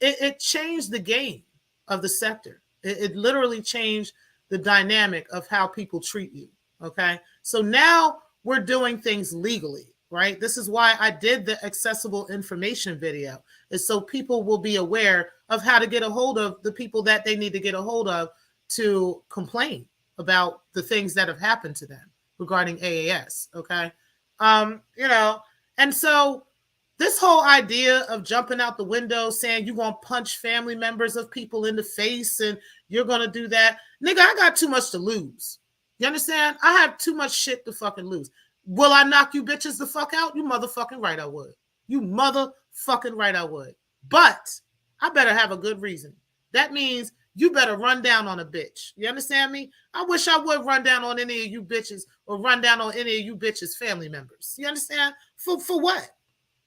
Speaker 1: It changed the game of the sector. It literally changed the dynamic of how people treat you, okay? So now we're doing things legally, right? This is why I did the accessible information video, is so people will be aware of how to get a hold of the people that they need to get a hold of to complain about the things that have happened to them regarding AAS. Okay. And so this whole idea of jumping out the window saying you're going to punch family members of people in the face and you're going to do that. Nigga, I got too much to lose. You understand? I have too much shit to fucking lose. Will I knock you bitches the fuck out? You motherfucking right I would. You motherfucking right I would. But I better have a good reason. That means you better run down on a bitch. You understand me? I wish I would run down on any of you bitches or run down on any of you bitches' family members. You understand? For what?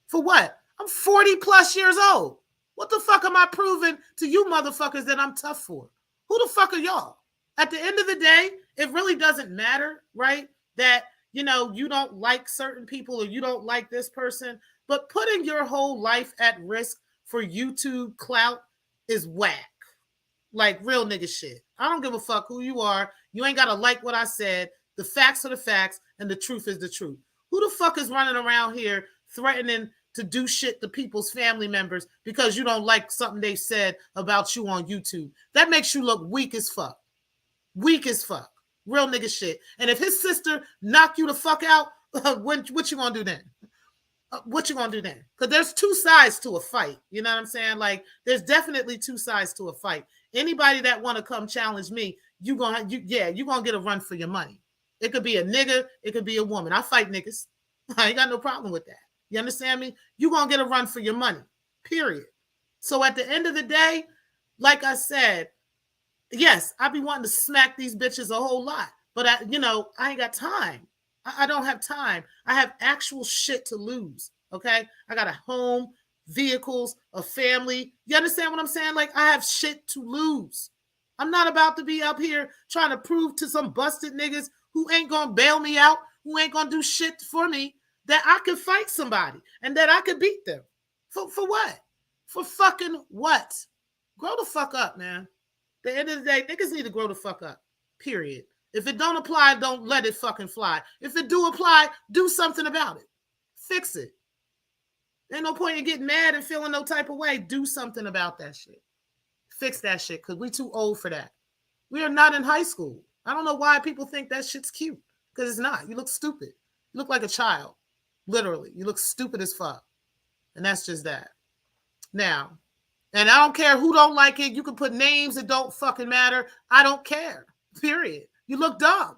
Speaker 1: For what? I'm 40 plus years old. What the fuck am I proving to you motherfuckers that I'm tough for? Who the fuck are y'all? At the end of the day, it really doesn't matter, right? That, you don't like certain people or you don't like this person, but putting your whole life at risk for YouTube clout is whack. Like real nigga shit. I don't give a fuck who you are. You ain't got to like what I said. The facts are the facts and the truth is the truth. Who the fuck is running around here threatening to do shit to people's family members because you don't like something they said about you on YouTube? That makes you look weak as fuck. Weak as fuck. Real nigga shit. And if his sister knock you the fuck out, what you gonna do then? What you gonna do then? Because there's two sides to a fight. You know what I'm saying? Like, there's definitely two sides to a fight. Anybody that want to come challenge me, you're gonna get a run for your money. It could be a nigga, it could be a woman. I fight niggas. I ain't got no problem with that. You understand me? You're gonna get a run for your money. Period. So at the end of the day, like I said, yes, I be wanting to smack these bitches a whole lot, but I ain't got time. I don't have time. I have actual shit to lose. Okay. I got a home, vehicles, a family. You understand what I'm saying? Like, I have shit to lose. I'm not about to be up here trying to prove to some busted niggas who ain't gonna bail me out, who ain't gonna do shit for me, that I could fight somebody and that I could beat them. For what? For fucking what? Grow the fuck up, man. At the end of the day, niggas need to grow the fuck up. Period. If it don't apply, don't let it fucking fly. If it do apply, do something about it. Fix it. Ain't no point in getting mad and feeling no type of way. Do something about that shit. Fix that shit, because we too old for that. We are not in high school. I don't know why people think that shit's cute, because it's not. You look stupid. You look like a child. Literally. You look stupid as fuck. And that's just that. Now, and I don't care who don't like it. You can put names that don't fucking matter. I don't care. Period. You look dumb.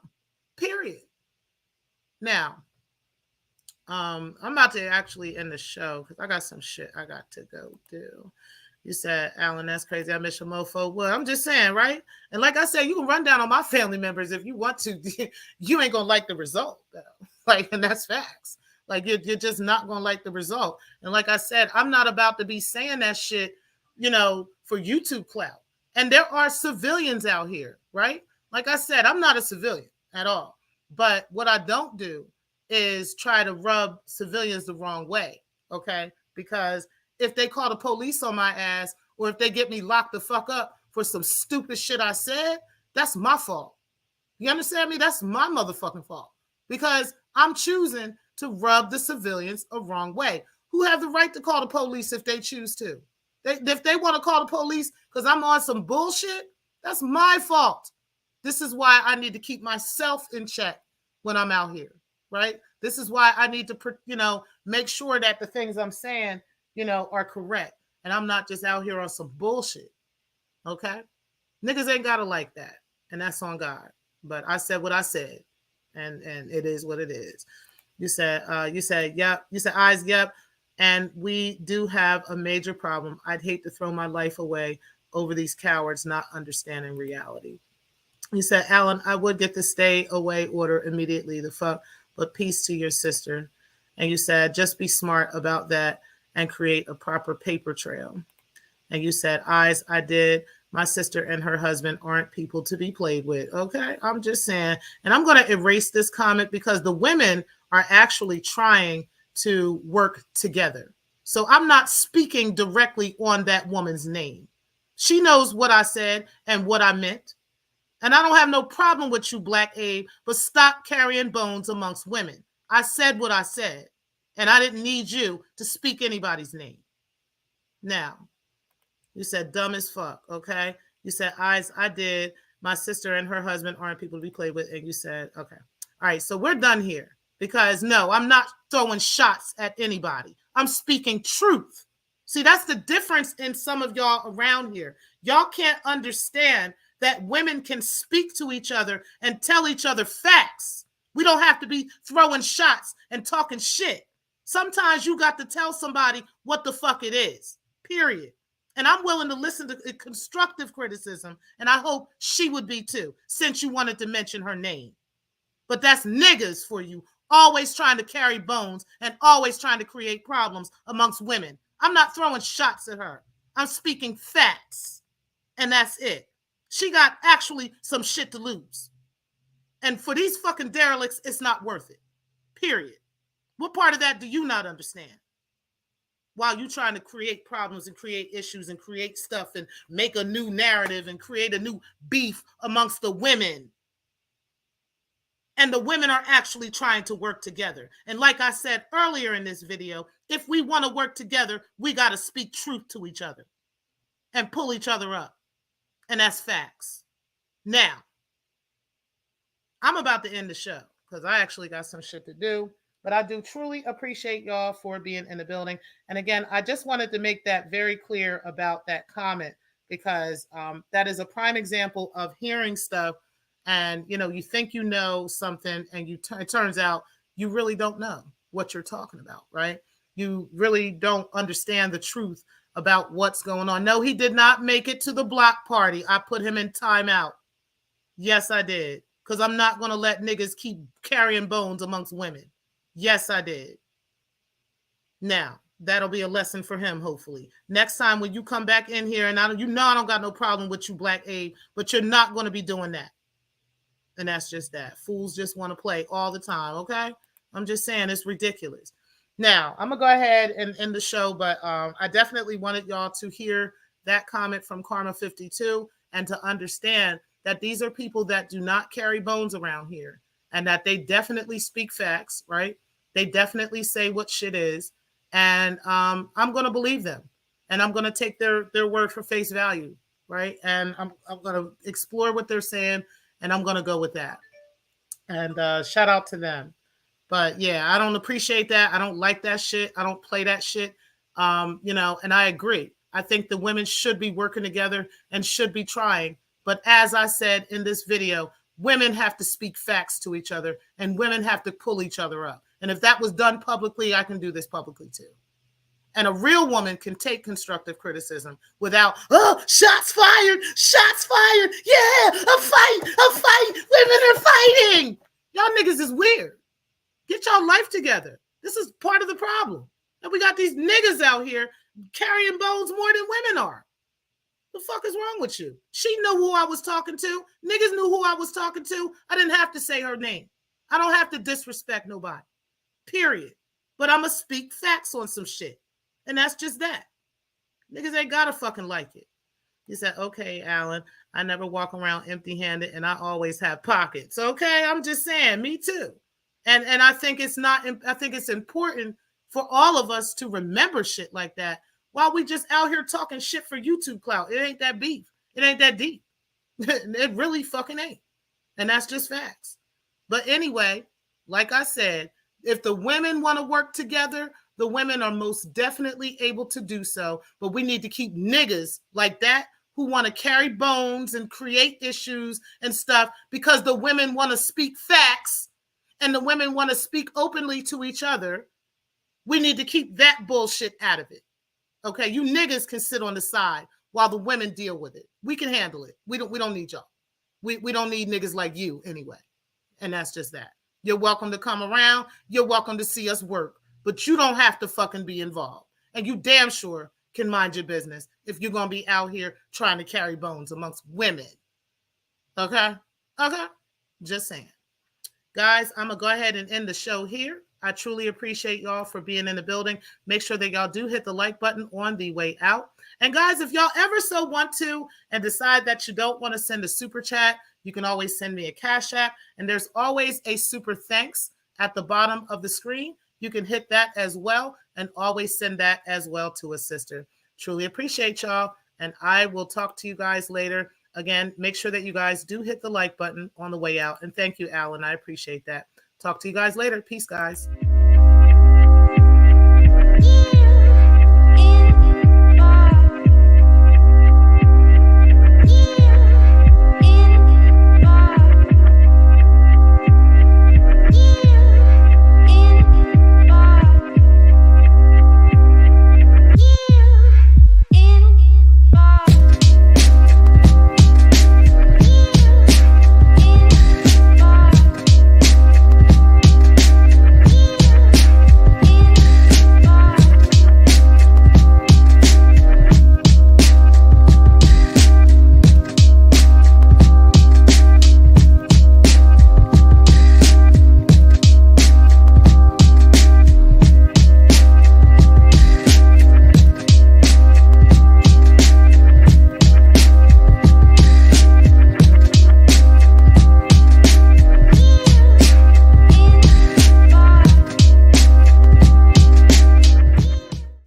Speaker 1: Period. Now, I'm about to actually end the show because I got some shit I got to go do. You said, Alan, that's crazy. I miss your mofo. Well, I'm just saying, right? And like I said, you can run down on my family members if you want to. You ain't gonna like the result, though. Like, and that's facts. Like, you're just not gonna like the result. And like I said, I'm not about to be saying that shit, for YouTube clout. And there are civilians out here, right? Like I said, I'm not a civilian at all. But what I don't do is try to rub civilians the wrong way, okay? Because if they call the police on my ass, or if they get me locked the fuck up for some stupid shit I said, that's my fault. You understand me? That's my motherfucking fault. Because I'm choosing to rub the civilians a wrong way. Who have the right to call the police if they choose to? If they want to call the police because I'm on some bullshit, that's my fault. This is why I need to keep myself in check when I'm out here, right? This is why I need to, make sure that the things I'm saying, are correct. And I'm not just out here on some bullshit, okay? Niggas ain't got to like that. And that's on God. But I said what I said. And it is what it is. You said, yep. You said, eyes, yep. And we do have a major problem. I'd hate to throw my life away over these cowards not understanding reality. You said, Alan, I would get the stay away order immediately, the fuck, but peace to your sister. And you said, just be smart about that and create a proper paper trail. And you said, eyes, I did. My sister and her husband aren't people to be played with. Okay, I'm just saying. And I'm going to erase this comment because the women are actually trying to work together. So I'm not speaking directly on that woman's name. She knows what I said and what I meant. And I don't have no problem with you, Black Abe, but stop carrying bones amongst women. I said what I said, and I didn't need you to speak anybody's name. Now, you said dumb as fuck, okay? You said, eyes, I did. My sister and her husband aren't people to be played with. And you said, okay. All right, so we're done here. Because, no, I'm not throwing shots at anybody. I'm speaking truth. See, that's the difference in some of y'all around here. Y'all can't understand that women can speak to each other and tell each other facts. We don't have to be throwing shots and talking shit. Sometimes you got to tell somebody what the fuck it is, period. And I'm willing to listen to constructive criticism, and I hope she would be too, since you wanted to mention her name. But that's niggas for you, always trying to carry bones and always trying to create problems amongst women. I'm not throwing shots at her. I'm speaking facts, and that's it. She got actually some shit to lose. And for these fucking derelicts, it's not worth it, period. What part of that do you not understand? While you trying to create problems and create issues and create stuff and make a new narrative and create a new beef amongst the women. And the women are actually trying to work together. And like I said earlier in this video, if we want to work together, we got to speak truth to each other and pull each other up. And that's facts. Now, I'm about to end the show because I actually got some shit to do. But I do truly appreciate y'all for being in the building. And again, I just wanted to make that very clear about that comment, because that is a prime example of hearing stuff, and you think you know something, and it turns out you really don't know what you're talking about, right? You really don't understand the truth about what's going on. No, he did not make it to the block party. I put him in timeout. Yes, I did. Because I'm not going to let niggas keep carrying bones amongst women. Yes, I did. Now, that'll be a lesson for him, hopefully. Next time when you come back in here, and I don't got no problem with you, Black Abe, but you're not going to be doing that. And that's just that. Fools just want to play all the time, okay? I'm just saying it's ridiculous. Now, I'm going to go ahead and end the show, but I definitely wanted y'all to hear that comment from Karma52 and to understand that these are people that do not carry bones around here, and that they definitely speak facts, right? They definitely say what shit is, and I'm going to believe them, and I'm going to take their word for face value, right? And I'm going to explore what they're saying, and I'm going to go with that. And shout out to them. But yeah, I don't appreciate that. I don't like that shit. I don't play that shit. And I agree. I think the women should be working together and should be trying. But as I said in this video, women have to speak facts to each other, and women have to pull each other up. And if that was done publicly, I can do this publicly too. And a real woman can take constructive criticism without, oh, shots fired, yeah, I'm fighting, women are fighting. Y'all niggas is weird. Get y'all life together. This is part of the problem. And we got these niggas out here carrying bones more than women are. The fuck is wrong with you? She knew who I was talking to. Niggas knew who I was talking to. I didn't have to say her name. I don't have to disrespect nobody. Period. But I'm going to speak facts on some shit. And that's just that. Niggas ain't got to fucking like it. He said, okay, Alan, I never walk around empty-handed, and I always have pockets. Okay, I'm just saying, me too. And I think it's important for all of us to remember shit like that while we just out here talking shit for YouTube clout. It ain't that beef. It ain't that deep. It really fucking ain't. And that's just facts. But anyway, like I said, if the women want to work together, the women are most definitely able to do so. But we need to keep niggas like that who want to carry bones and create issues and stuff because the women want to speak facts and the women want to speak openly to each other. We need to keep that bullshit out of it. Okay, you niggas can sit on the side while the women deal with it. We can handle it. We don't need y'all. We don't need niggas like you anyway. And that's just that. You're welcome to come around. You're welcome to see us work. But you don't have to fucking be involved. And you damn sure can mind your business if you're going to be out here trying to carry bones amongst women. Okay? Okay? Just saying. Guys, I'm going to go ahead and end the show here. I truly appreciate y'all for being in the building. Make sure that y'all do hit the like button on the way out. And guys, if y'all ever so want to and decide that you don't want to send a super chat, you can always send me a Cash App. And there's always a super thanks at the bottom of the screen. You can hit that as well and always send that as well to a sister. Truly appreciate y'all. And I will talk to you guys later. Again, make sure that you guys do hit the like button on the way out. And thank you, Alan. I appreciate that. Talk to you guys later. Peace, guys.